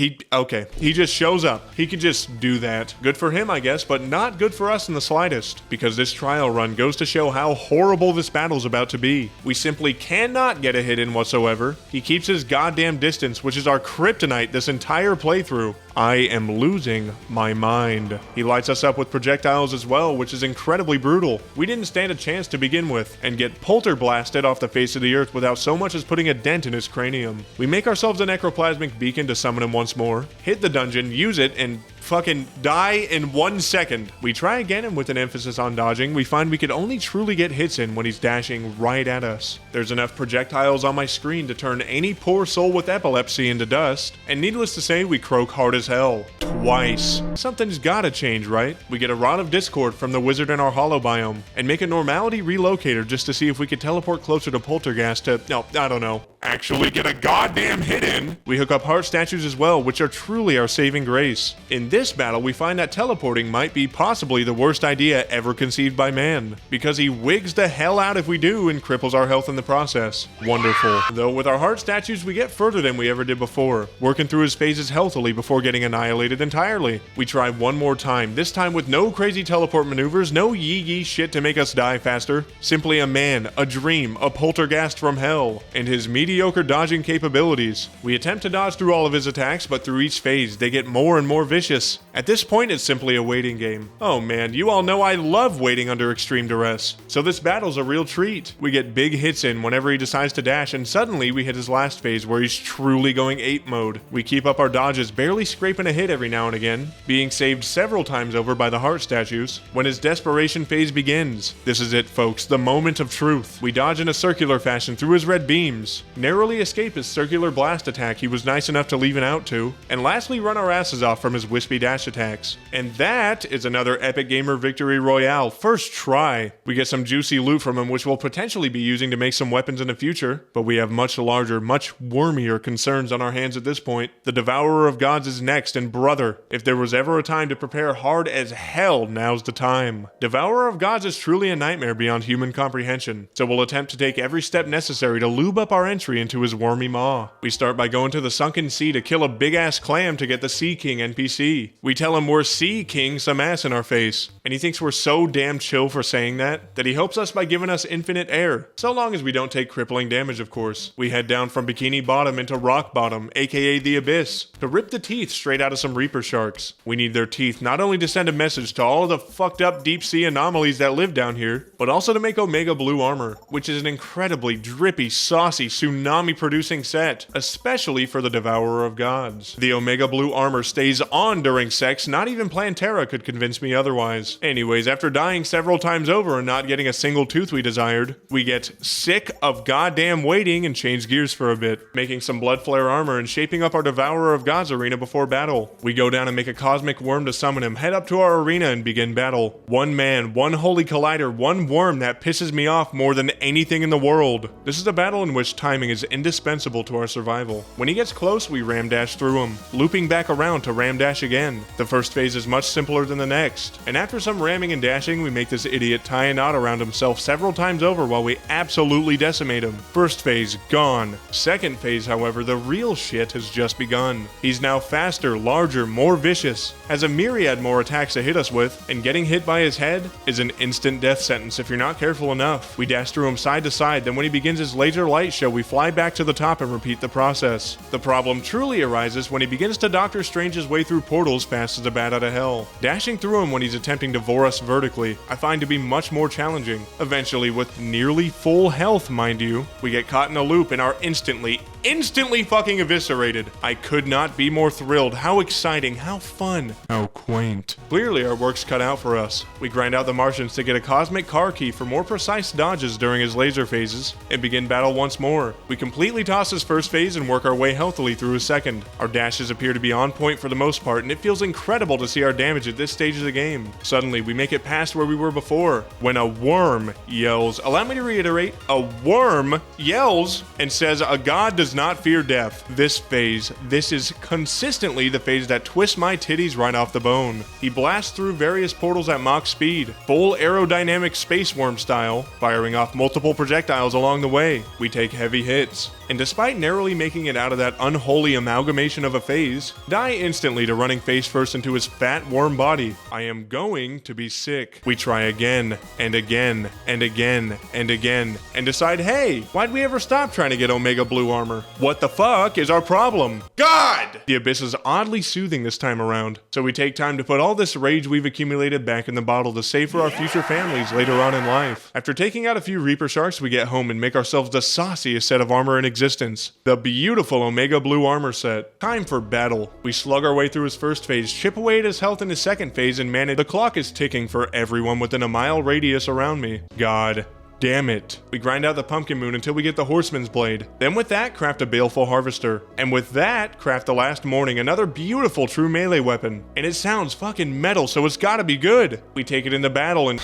shows up. He could just do that. Good for him, I guess, but not good for us in the slightest, because this trial run goes to show how horrible this battle's about to be. We simply cannot get a hit in whatsoever. He keeps his goddamn distance, which is our kryptonite this entire playthrough. I am losing my mind. He lights us up with projectiles as well, which is incredibly brutal. We didn't stand a chance to begin with, and get polter-blasted off the face of the earth without so much as putting a dent in his cranium. We make ourselves a necroplasmic beacon to summon him once more, hit the dungeon, use it, and fucking die in 1 second. We try again, and with an emphasis on dodging, we find we could only truly get hits in when he's dashing right at us. There's enough projectiles on my screen to turn any poor soul with epilepsy into dust, and needless to say, we croak hard as hell. Twice. Something's gotta change, right? We get a Rod of Discord from the wizard in our hollow biome, and make a normality relocator just to see if we could teleport closer to Poltergeist to, no, I don't know, actually get a goddamn hit in. We hook up heart statues as well, which are truly our saving grace. In this battle, we find that teleporting might be possibly the worst idea ever conceived by man, because he wigs the hell out if we do and cripples our health in the process. Wonderful. Though with our heart statues, we get further than we ever did before, working through his phases healthily before getting annihilated entirely. We try one more time, this time with no crazy teleport maneuvers, no yee shit to make us die faster. Simply a man, a dream, a poltergeist from hell, and his mediocre dodging capabilities. We attempt to dodge through all of his attacks, but through each phase, they get more and more vicious. At this point, it's simply a waiting game. Oh man, you all know I love waiting under extreme duress, so this battle's a real treat. We get big hits in whenever he decides to dash, and suddenly we hit his last phase where he's truly going ape mode. We keep up our dodges, barely scraping a hit every now and again, being saved several times over by the heart statues, when his desperation phase begins. This is it, folks, the moment of truth. We dodge in a circular fashion through his red beams, narrowly escape his circular blast attack he was nice enough to leave an out to, and lastly run our asses off from his wispy dash attacks. And that is another Epic Gamer Victory Royale, first try. We get some juicy loot from him, which we'll potentially be using to make some weapons in the future, but we have much larger, much wormier concerns on our hands at this point. The Devourer of Gods is next, and brother, if there was ever a time to prepare hard as hell, now's the time. Devourer of Gods is truly a nightmare beyond human comprehension, so we'll attempt to take every step necessary to lube up our entry into his wormy maw. We start by going to the sunken sea to kill a big-ass clam to get the Sea King NPC. We tell him we're Sea King some ass in our face, and he thinks we're so damn chill for saying that he helps us by giving us infinite air, so long as we don't take crippling damage, of course. We head down from Bikini Bottom into Rock Bottom, aka the Abyss, to rip the teeth straight out of some Reaper Sharks. We need their teeth not only to send a message to all of the fucked up deep sea anomalies that live down here, but also to make Omega Blue armor, which is an incredibly drippy, saucy, tsunami-producing set, especially for the Devourer of Gods. The Omega Blue armor stays on during sex, not even Plantera could convince me otherwise. Anyways, after dying several times over and not getting a single tooth we desired, we get sick of goddamn waiting and change gears for a bit, making some Blood Flare armor and shaping up our Devourer of Gods arena before battle. We go down and make a cosmic worm to summon him, head up to our arena and begin battle. One man, one holy collider, one worm that pisses me off more than anything in the world. This is a battle in which timing is indispensable to our survival. When he gets close, we ram dash through him, looping back around to ram dash again. The first phase is much simpler than the next, and after some ramming and dashing, we make this idiot tie a knot around himself several times over while we absolutely decimate him. First phase, gone. Second phase, however, the real shit has just begun. He's now faster, larger, more vicious, has a myriad more attacks to hit us with, and getting hit by his head is an instant death sentence if you're not careful enough. We dash through him side to side, then when he begins his laser light show, we fly back to the top and repeat the process. The problem truly arises when he begins to Doctor Strange his way through portals fast as a bat out of hell. Dashing through him when he's attempting to vor us vertically, I find to be much more challenging. Eventually, with nearly full health, mind you, we get caught in a loop and are instantly fucking eviscerated. I could not be more thrilled. How exciting, how fun, how quaint. Clearly our work's cut out for us. We grind out the Martians to get a cosmic car key for more precise dodges during his laser phases, and begin battle once more. We completely toss his first phase and work our way healthily through his second. Our dashes appear to be on point for the most part, and it feels incredible to see our damage at this stage of the game. Suddenly, we make it past where we were before, when a worm yells, allow me to reiterate, a worm yells and says a god does not fear death. This phase, this is consistently the phase that twists my titties right off the bone. He blasts through various portals at Mach speed, full aerodynamic space worm style, firing off multiple projectiles along the way. We take heavy hits, and despite narrowly making it out of that unholy amalgamation of a phase, die instantly to running face first into his fat worm body. I am going to be sick. We try again, and again, and again, and again, and decide, hey, why'd we ever stop trying to get Omega Blue armor? What the fuck is our problem? God! The Abyss is oddly soothing this time around, so we take time to put all this rage we've accumulated back in the bottle to save for our future families later on in life. After taking out a few Reaper Sharks, we get home and make ourselves the sauciest set of armor in existence. The beautiful Omega Blue armor set. Time for battle. We slug our way through his first phase, chip away at his health in his second phase, and manage. The clock is ticking for everyone within a mile radius around me. God damn it. We grind out the Pumpkin Moon until we get the Horseman's Blade. Then with that, craft a Baleful Harvester. And with that, craft the Last Morning, another beautiful true melee weapon. And it sounds fucking metal, so it's gotta be good. We take it into battle and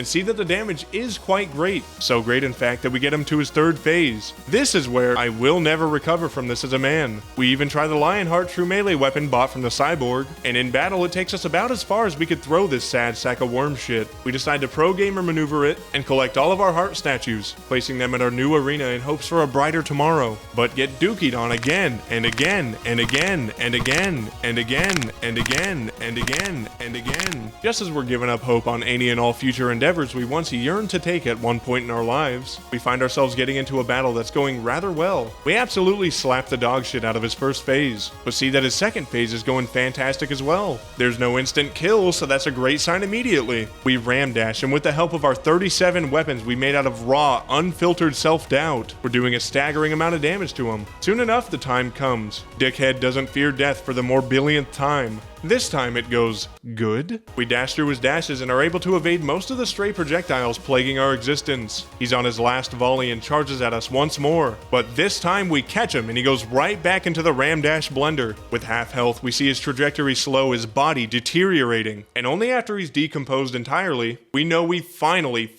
see that the damage is quite great. So great, in fact, that we get him to his third phase. This is where I will never recover from this as a man. We even try the Lionheart true melee weapon bought from the Cyborg, and in battle it takes us about as far as we could throw this sad sack of worm shit. We decide to pro gamer maneuver it and collect all of our heart statues, placing them in our new arena in hopes for a brighter tomorrow, but get dookied on again, and again, and again, and again, and again, and again, and again, and again. Just as we're giving up hope on any and all future endeavors we once yearned to take at one point in our lives, we find ourselves getting into a battle that's going rather well. We absolutely slap the dog shit out of his first phase, but see that his second phase is going fantastic as well. There's no instant kill, so that's a great sign immediately. We ram dash, and with the help of our 37 weapons we made out of raw, unfiltered self-doubt, we're doing a staggering amount of damage to him. Soon enough, the time comes. Dickhead doesn't fear death for the more billionth time. This time it goes good. We dash through his dashes and are able to evade most of the stray projectiles plaguing our existence. He's on his last volley and charges at us once more, but this time we catch him and he goes right back into the ram dash blender. With half health, we see his trajectory slow, his body deteriorating, and only after he's decomposed entirely, we know we finally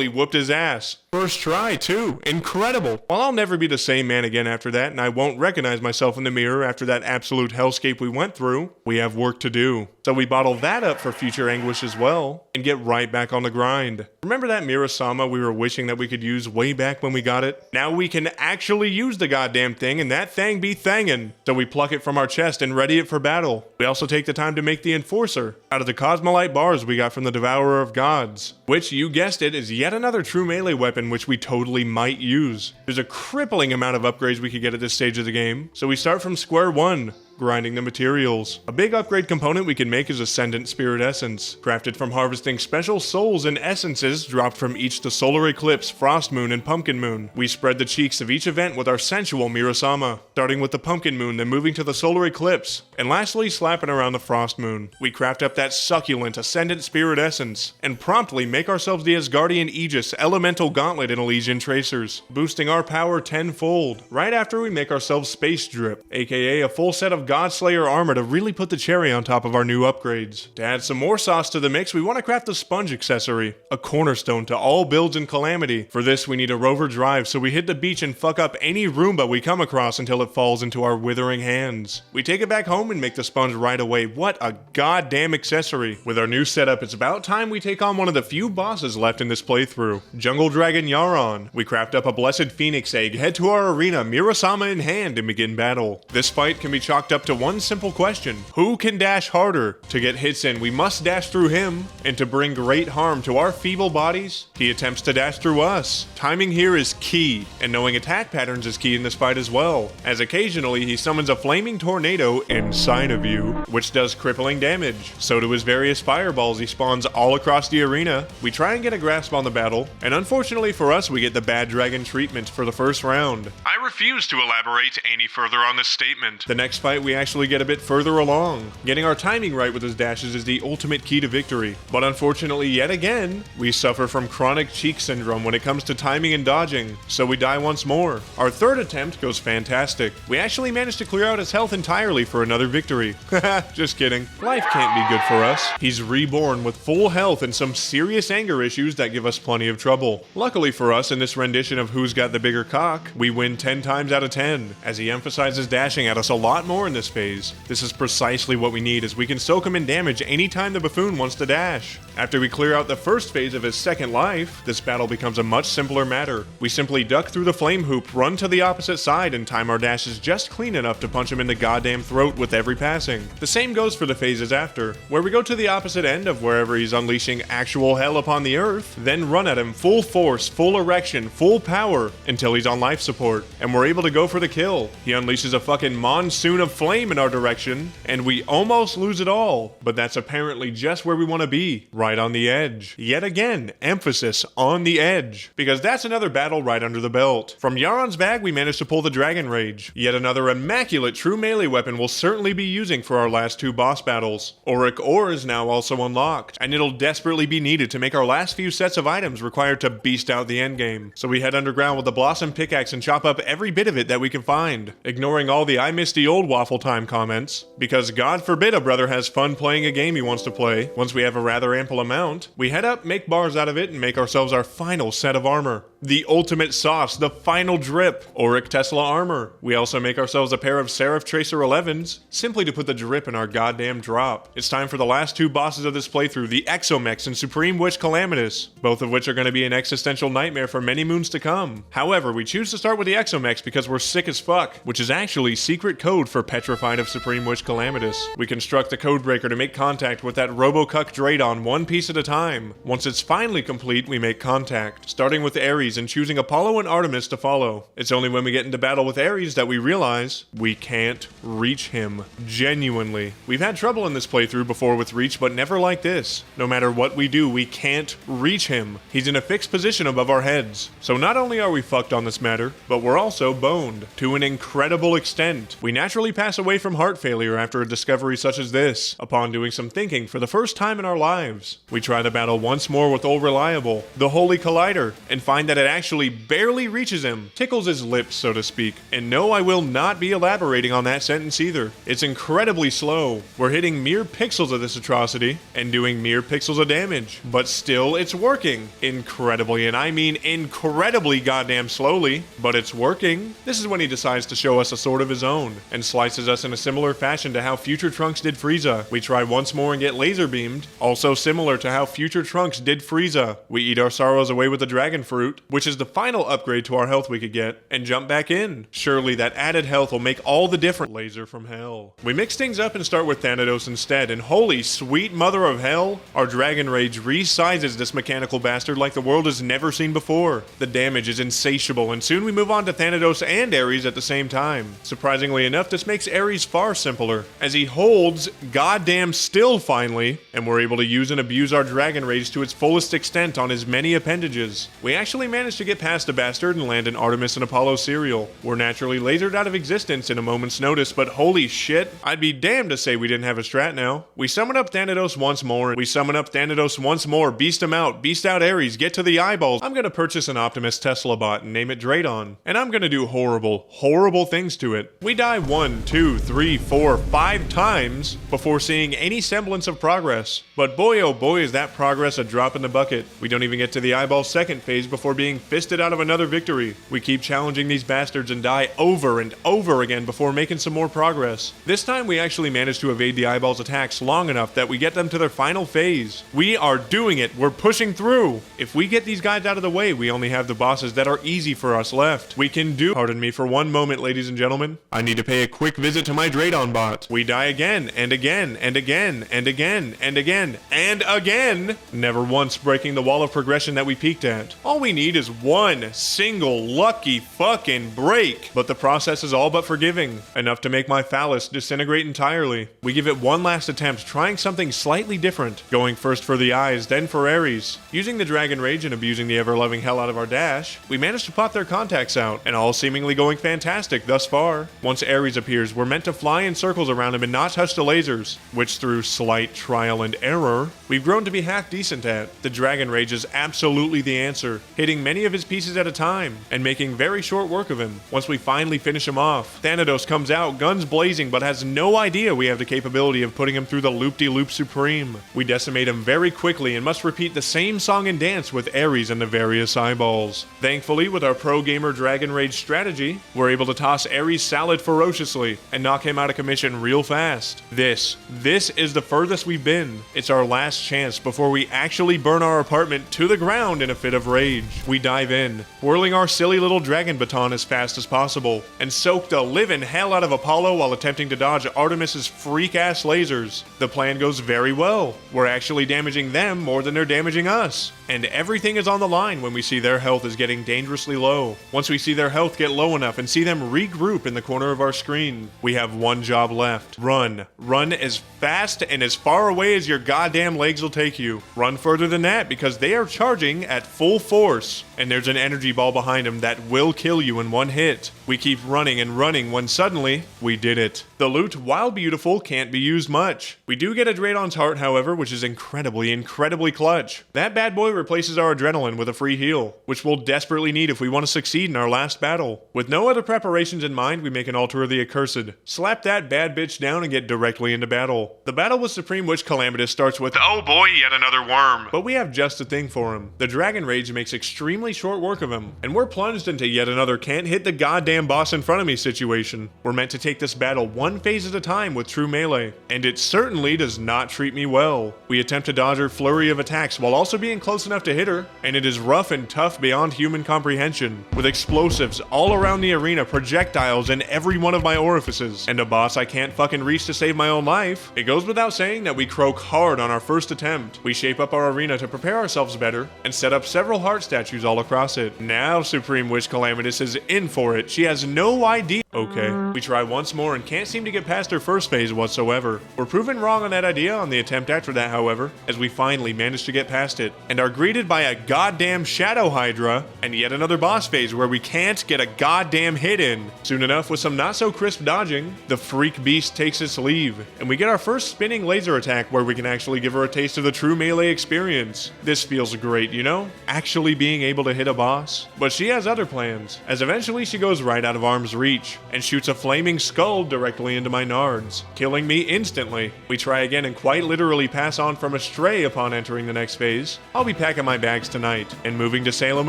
whooped his ass. First try, too. Incredible. While I'll never be the same man again after that, and I won't recognize myself in the mirror after that absolute hellscape we went through, we have work to do. So we bottle that up for future anguish as well, and get right back on the grind. Remember that Mirasama we were wishing that we could use way back when we got it? Now we can actually use the goddamn thing, and that thing be thangin'. So we pluck it from our chest and ready it for battle. We also take the time to make the Enforcer out of the Cosmolite bars we got from the Devourer of Gods, which, you guessed it, is yet another true melee weapon which we totally might use. There's a crippling amount of upgrades we could get at this stage of the game, so we start from square one, grinding the materials. A big upgrade component we can make is Ascendant Spirit Essence, crafted from harvesting special souls and essences dropped from each the Solar Eclipse, Frost Moon, and Pumpkin Moon. We spread the cheeks of each event with our sensual Mirasama, starting with the Pumpkin Moon, then moving to the Solar Eclipse, and lastly slapping around the Frost Moon. We craft up that succulent Ascendant Spirit Essence, and promptly make ourselves the Asgardian Aegis, Elemental Gauntlet, and Elysian Tracers, boosting our power tenfold, right after we make ourselves Space Drip, aka a full set of Godslayer armor to really put the cherry on top of our new upgrades. To add some more sauce to the mix, we want to craft the Sponge accessory, a cornerstone to all builds in Calamity. For this, we need a rover drive, so we hit the beach and fuck up any Roomba we come across until it falls into our withering hands. We take it back home and make the sponge right away. What a goddamn accessory. With our new setup, it's about time we take on one of the few bosses left in this playthrough, Jungle Dragon Yharon. We craft up a Blessed Phoenix Egg, head to our arena, Mirasama in hand, and begin battle. This fight can be chalked up to one simple question: who can dash harder? To get hits in, we must dash through him, and to bring great harm to our feeble bodies, he attempts to dash through us. Timing here is key, and knowing attack patterns is key in this fight as well, as occasionally he summons a flaming tornado inside of you, which does crippling damage. So do his various fireballs he spawns all across the arena. We try and get a grasp on the battle, and unfortunately for us, we get the bad dragon treatment for the first round. I refuse to elaborate any further on this statement. The next fight we actually get a bit further along. Getting our timing right with his dashes is the ultimate key to victory, but unfortunately yet again, we suffer from chronic cheek syndrome when it comes to timing and dodging, so we die once more. Our third attempt goes fantastic. We actually managed to clear out his health entirely for another victory. Haha, just kidding. Life can't be good for us. He's reborn with full health and some serious anger issues that give us plenty of trouble. Luckily for us, in this rendition of Who's Got the Bigger Cock, we win 10 times out of 10, as he emphasizes dashing at us a lot more in this phase. This is precisely what we need, as we can soak him in damage anytime the buffoon wants to dash. After we clear out the first phase of his second life, this battle becomes a much simpler matter. We simply duck through the flame hoop, run to the opposite side, and time our dashes just clean enough to punch him in the goddamn throat with every passing. The same goes for the phases after, where we go to the opposite end of wherever he's unleashing actual hell upon the earth, then run at him full force, full erection, full power, until he's on life support, and we're able to go for the kill. He unleashes a fucking monsoon of flame in our direction, and we almost lose it all, but that's apparently just where we want to be, right on the edge. Yet again, emphasis on the edge, because that's another battle right under the belt. From Yharon's bag, we managed to pull the Dragon Rage, yet another immaculate true melee weapon we'll certainly be using for our last two boss battles. Auric Ore is now also unlocked, and it'll desperately be needed to make our last few sets of items required to beast out the endgame. So we head underground with the Blossom Pickaxe and chop up every bit of it that we can find, ignoring all the I miss the old waffle time comments, because God forbid a brother has fun playing a game he wants to play. Once we have a rather ample amount, we head up, make bars out of it, and make ourselves our final set of armor. The ultimate sauce, the final drip, Auric Tesla armor. We also make ourselves a pair of Seraph Tracer 11s, simply to put the drip in our goddamn drop. It's time for the last two bosses of this playthrough, the Exo Mechs and Supreme Witch Calamitas, both of which are going to be an existential nightmare for many moons to come. However, we choose to start with the Exo Mechs because we're sick as fuck, which is actually secret code for Petrified of Supreme Witch Calamitas. We construct the codebreaker to make contact with that Robocuck Draydon one piece at a time. Once it's finally complete, we make contact, starting with Ares Ares and choosing Apollo and Artemis to follow. It's only when we get into battle with Ares that we realize we can't reach him. Genuinely. We've had trouble in this playthrough before with reach, but never like this. No matter what we do, we can't reach him. He's in a fixed position above our heads. So not only are we fucked on this matter, but we're also boned to an incredible extent. We naturally pass away from heart failure after a discovery such as this, upon doing some thinking for the first time in our lives. We try the battle once more with Old Reliable, the Holy Collider, and find that it actually barely reaches him. Tickles his lips, so to speak. And no, I will not be elaborating on that sentence either. It's incredibly slow. We're hitting mere pixels of this atrocity, and doing mere pixels of damage. But still, it's working. Incredibly, and I mean incredibly goddamn slowly, but it's working. This is when he decides to show us a sword of his own, and slices us in a similar fashion to how Future Trunks did Frieza. We try once more and get laser beamed, also similar to how Future Trunks did Frieza. We eat our sorrows away with the dragon fruit, which is the final upgrade to our health we could get, and jump back in. Surely that added health will make all the difference. Laser from hell. We mix things up and start with Thanatos instead, and holy sweet mother of hell, our Dragon Rage resizes this mechanical bastard like the world has never seen before. The damage is insatiable, and soon we move on to Thanatos and Ares at the same time. Surprisingly enough, this makes Ares far simpler, as he holds goddamn still finally, and we're able to use and abuse our Dragon Rage to its fullest extent on his many appendages. We actually managed to get past the bastard and land an Artemis and Apollo cereal. We're naturally lasered out of existence in a moment's notice, but holy shit, I'd be damned to say we didn't have a strat now. We summon up Thanatos once more, beast him out, beast out Ares, get to the eyeballs. I'm gonna purchase an Optimus Tesla bot and name it Draydon, and I'm gonna do horrible, horrible things to it. We die 1, 2, 3, 4, 5 times before seeing any semblance of progress. But boy oh boy is that progress a drop in the bucket. We don't even get to the eyeball second phase before being fisted out of another victory. We keep challenging these bastards and die over and over again before making some more progress. This time we actually manage to evade the eyeball's attacks long enough that we get them to their final phase. We are doing it, we're pushing through. If we get these guys out of the way, we only have the bosses that are easy for us left. We can do— pardon me for one moment, ladies and gentlemen. I need to pay a quick visit to my Draydon bot. We die again, and again, and again, and again, and again, and again, never once breaking the wall of progression that we peaked at. All we need is one single lucky fucking break, but the process is all but forgiving, enough to make my phallus disintegrate entirely. We give it one last attempt, trying something slightly different, going first for the eyes, then for Ares. Using the Dragon Rage and abusing the ever-loving hell out of our dash, we managed to pop their contacts out, and all seemingly going fantastic thus far. Once Ares appears, we're meant to fly in circles around him and not touch the lasers, which through slight trial and error, we've grown to be half decent at. The Dragon Rage is absolutely the answer, hitting many of his pieces at a time, and making very short work of him. Once we finally finish him off, Thanatos comes out, guns blazing, but has no idea we have the capability of putting him through the loop-de-loop supreme. We decimate him very quickly and must repeat the same song and dance with Ares and the various eyeballs. Thankfully, with our pro-gamer Dragon Rage strategy, we're able to toss Ares salad ferociously and knock him out of commission real fast. This is the furthest we've been. It's our last chance before we actually burn our apartment to the ground in a fit of rage. We dive in, whirling our silly little dragon baton as fast as possible, and soak the living hell out of Apollo while attempting to dodge Artemis's freak-ass lasers. The plan goes very well. We're actually damaging them more than they're damaging us. And everything is on the line when we see their health is getting dangerously low. Once we see their health get low enough and see them regroup in the corner of our screen, we have one job left. Run. Run as fast and as far away as your goddamn legs will take you. Run further than that because they are charging at full force, and there's an energy ball behind them that will kill you in one hit. We keep running and running when suddenly, we did it. The loot, while beautiful, can't be used much. We do get a Draydon's heart, however, which is incredibly clutch. That bad boy replaces our adrenaline with a free heal, which we'll desperately need if we want to succeed in our last battle. With no other preparations in mind, we make an altar of the accursed, slap that bad bitch down and get directly into battle. The battle with Supreme Witch Calamitas starts with, oh boy, yet another worm. But we have just the thing for him. The Dragon Rage makes extremely short work of him, and we're plunged into yet another can't hit the goddamn boss in front of me situation. We're meant to take this battle one phase at a time with true melee, and it certainly does not treat me well. We attempt to dodge her flurry of attacks while also being close enough to hit her, and it is rough and tough beyond human comprehension, with explosives all around the arena, projectiles in every one of my orifices, and a boss I can't fucking reach to save my own life. It goes without saying that we croak hard on our first attempt. We shape up our arena to prepare ourselves better, and set up several heart statues statues all across it. Now Supreme Witch Calamitas is in for it. She has no idea. Okay, we try once more and can't seem to get past her first phase whatsoever. We're proven wrong on that idea on the attempt after that, however, as we finally manage to get past it, and are greeted by a goddamn Shadow Hydra, and yet another boss phase where we can't get a goddamn hit in. Soon enough, with some not so crisp dodging, the freak beast takes its leave, and we get our first spinning laser attack where we can actually give her a taste of the true melee experience. This feels great, you know? Actually being able to hit a boss. But she has other plans, as eventually she goes right out of arm's reach, and shoots a flaming skull directly into my nards, killing me instantly. We try again and quite literally pass on from Astray upon entering the next phase. I'll be packing my bags tonight, and moving to Salem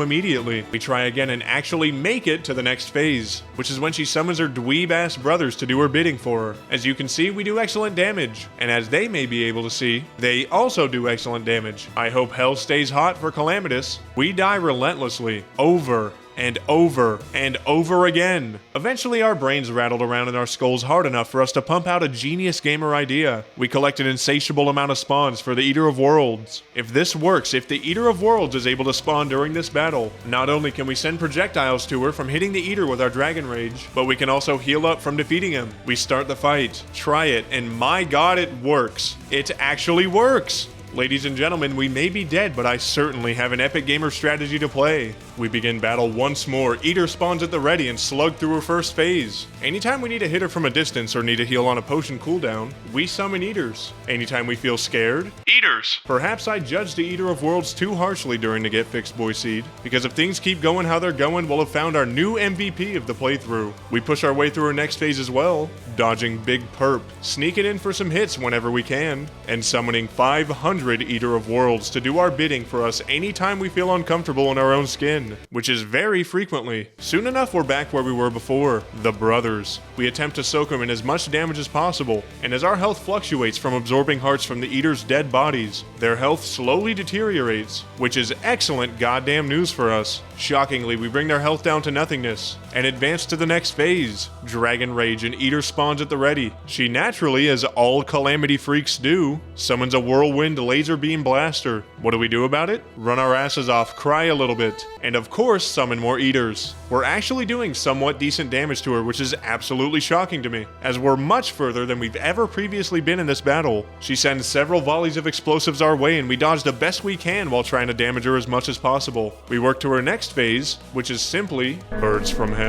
immediately. We try again and actually make it to the next phase, which is when she summons her dweeb-ass brothers to do her bidding for her. As you can see, we do excellent damage, and as they may be able to see, they also do excellent damage. I hope hell stays hot for Calamitas. We die relentlessly, over and over and over again. Eventually our brains rattled around in our skulls hard enough for us to pump out a genius gamer idea. We collect an insatiable amount of spawns for the Eater of Worlds. If this works, if the Eater of Worlds is able to spawn during this battle, not only can we send projectiles to her from hitting the Eater with our Dragon Rage, but we can also heal up from defeating him. We start the fight, try it, and my god, it works. It actually works! Ladies and gentlemen, we may be dead, but I certainly have an epic gamer strategy to play. We begin battle once more. Eater spawns at the ready and slug through her first phase. Anytime we need to hit her from a distance or need to heal on a potion cooldown, we summon Eaters. Anytime we feel scared, Eaters. Perhaps I judged the Eater of Worlds too harshly during the Get Fixed Boy Seed, because if things keep going how they're going, we'll have found our new MVP of the playthrough. We push our way through our next phase as well, dodging Big Perp, sneaking in for some hits whenever we can, and summoning 500 Eater of Worlds to do our bidding for us anytime we feel uncomfortable in our own skin, which is very frequently. Soon enough, we're back where we were before, the brothers. We attempt to soak them in as much damage as possible, and as our health fluctuates from absorbing hearts from the Eater's dead bodies, their health slowly deteriorates, which is excellent goddamn news for us. Shockingly, we bring their health down to nothingness, and advance to the next phase. Dragon Rage and Eater spawns at the ready. She naturally, as all Calamity freaks do, summons a Whirlwind Laser Beam Blaster. What do we do about it? Run our asses off, cry a little bit, and of course summon more Eaters. We're actually doing somewhat decent damage to her, which is absolutely shocking to me, as we're much further than we've ever previously been in this battle. She sends several volleys of explosives our way, and we dodge the best we can while trying to damage her as much as possible. We work to her next phase, which is simply Birds from Hell.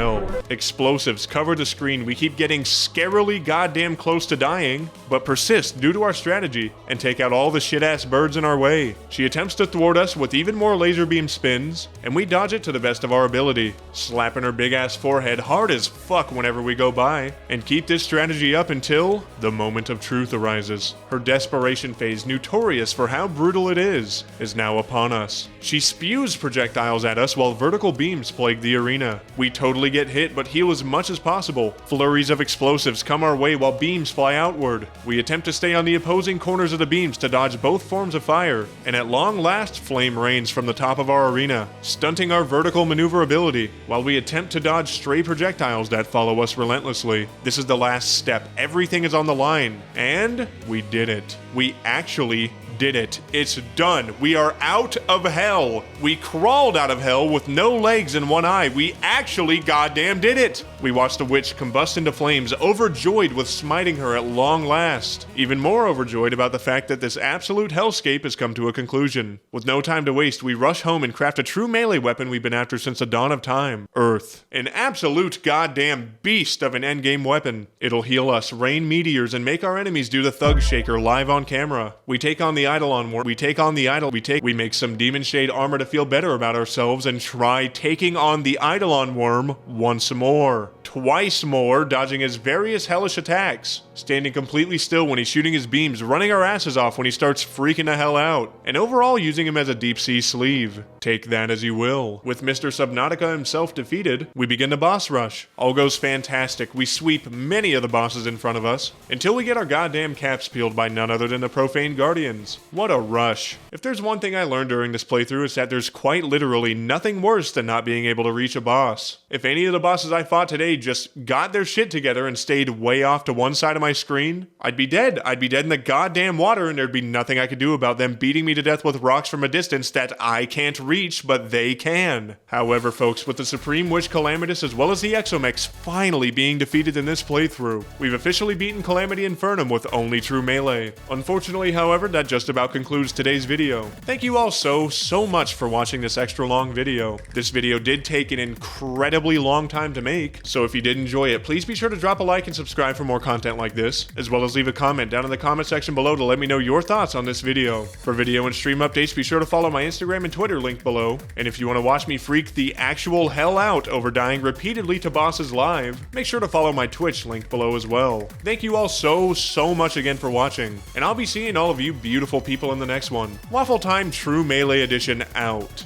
Explosives cover the screen. We keep getting scarily goddamn close to dying, but persist due to our strategy, and take out all the shit-ass birds in our way. She attempts to thwart us with even more laser beam spins, and we dodge it to the best of our ability, slapping her big-ass forehead hard as fuck whenever we go by, and keep this strategy up until the moment of truth arises. Her desperation phase, notorious for how brutal it is now upon us. She spews projectiles at us while vertical beams plague the arena. We totally get hit, but heal as much as possible. Flurries of explosives come our way while beams fly outward. We attempt to stay on the opposing corners of the beams to dodge both forms of fire, and at long last, flame rains from the top of our arena, stunting our vertical maneuverability, while we attempt to dodge stray projectiles that follow us relentlessly. This is the last step. Everything is on the line, and we did it. We actually did it. It's done. We are out of hell. We crawled out of hell with no legs and one eye. We actually goddamn did it. We watched the witch combust into flames, overjoyed with smiting her at long last. Even more overjoyed about the fact that this absolute hellscape has come to a conclusion. With no time to waste, we rush home and craft a true melee weapon we've been after since the dawn of time. Earth. An absolute goddamn beast of an endgame weapon. It'll heal us, rain meteors, and make our enemies do the thug shaker live on camera. We take on the Eidolon worm. We make some demon shade armor to feel better about ourselves and try taking on the Eidolon worm once more. Twice more, dodging his various hellish attacks, standing completely still when he's shooting his beams, running our asses off when he starts freaking the hell out, and overall using him as a deep sea sleeve. Take that as you will. With Mr. Subnautica himself defeated, we begin the boss rush. All goes fantastic. We sweep many of the bosses in front of us, until we get our goddamn caps peeled by none other than the Profane Guardians. What a rush. If there's one thing I learned during this playthrough, it's that there's quite literally nothing worse than not being able to reach a boss. If any of the bosses I fought today just got their shit together and stayed way off to one side of my screen, I'd be dead. I'd be dead in the goddamn water, and there'd be nothing I could do about them beating me to death with rocks from a distance that I can't reach, but they can. However, folks, with the Supreme Witch Calamitas as well as the Exo Mechs finally being defeated in this playthrough, we've officially beaten Calamity Infernum with only true melee. Unfortunately, however, that just about concludes today's video. Thank you all so much for watching this extra long video. This video did take an incredibly long time to make, so if you did enjoy it, please be sure to drop a like and subscribe for more content like this, as well as leave a comment down in the comment section below to let me know your thoughts on this video. For video and stream updates, be sure to follow my Instagram and Twitter linked below, and if you want to watch me freak the actual hell out over dying repeatedly to bosses live, make sure to follow my Twitch linked below as well. Thank you all so much again for watching, and I'll be seeing all of you beautiful people in the next one. Waffle Time True Melee Edition out.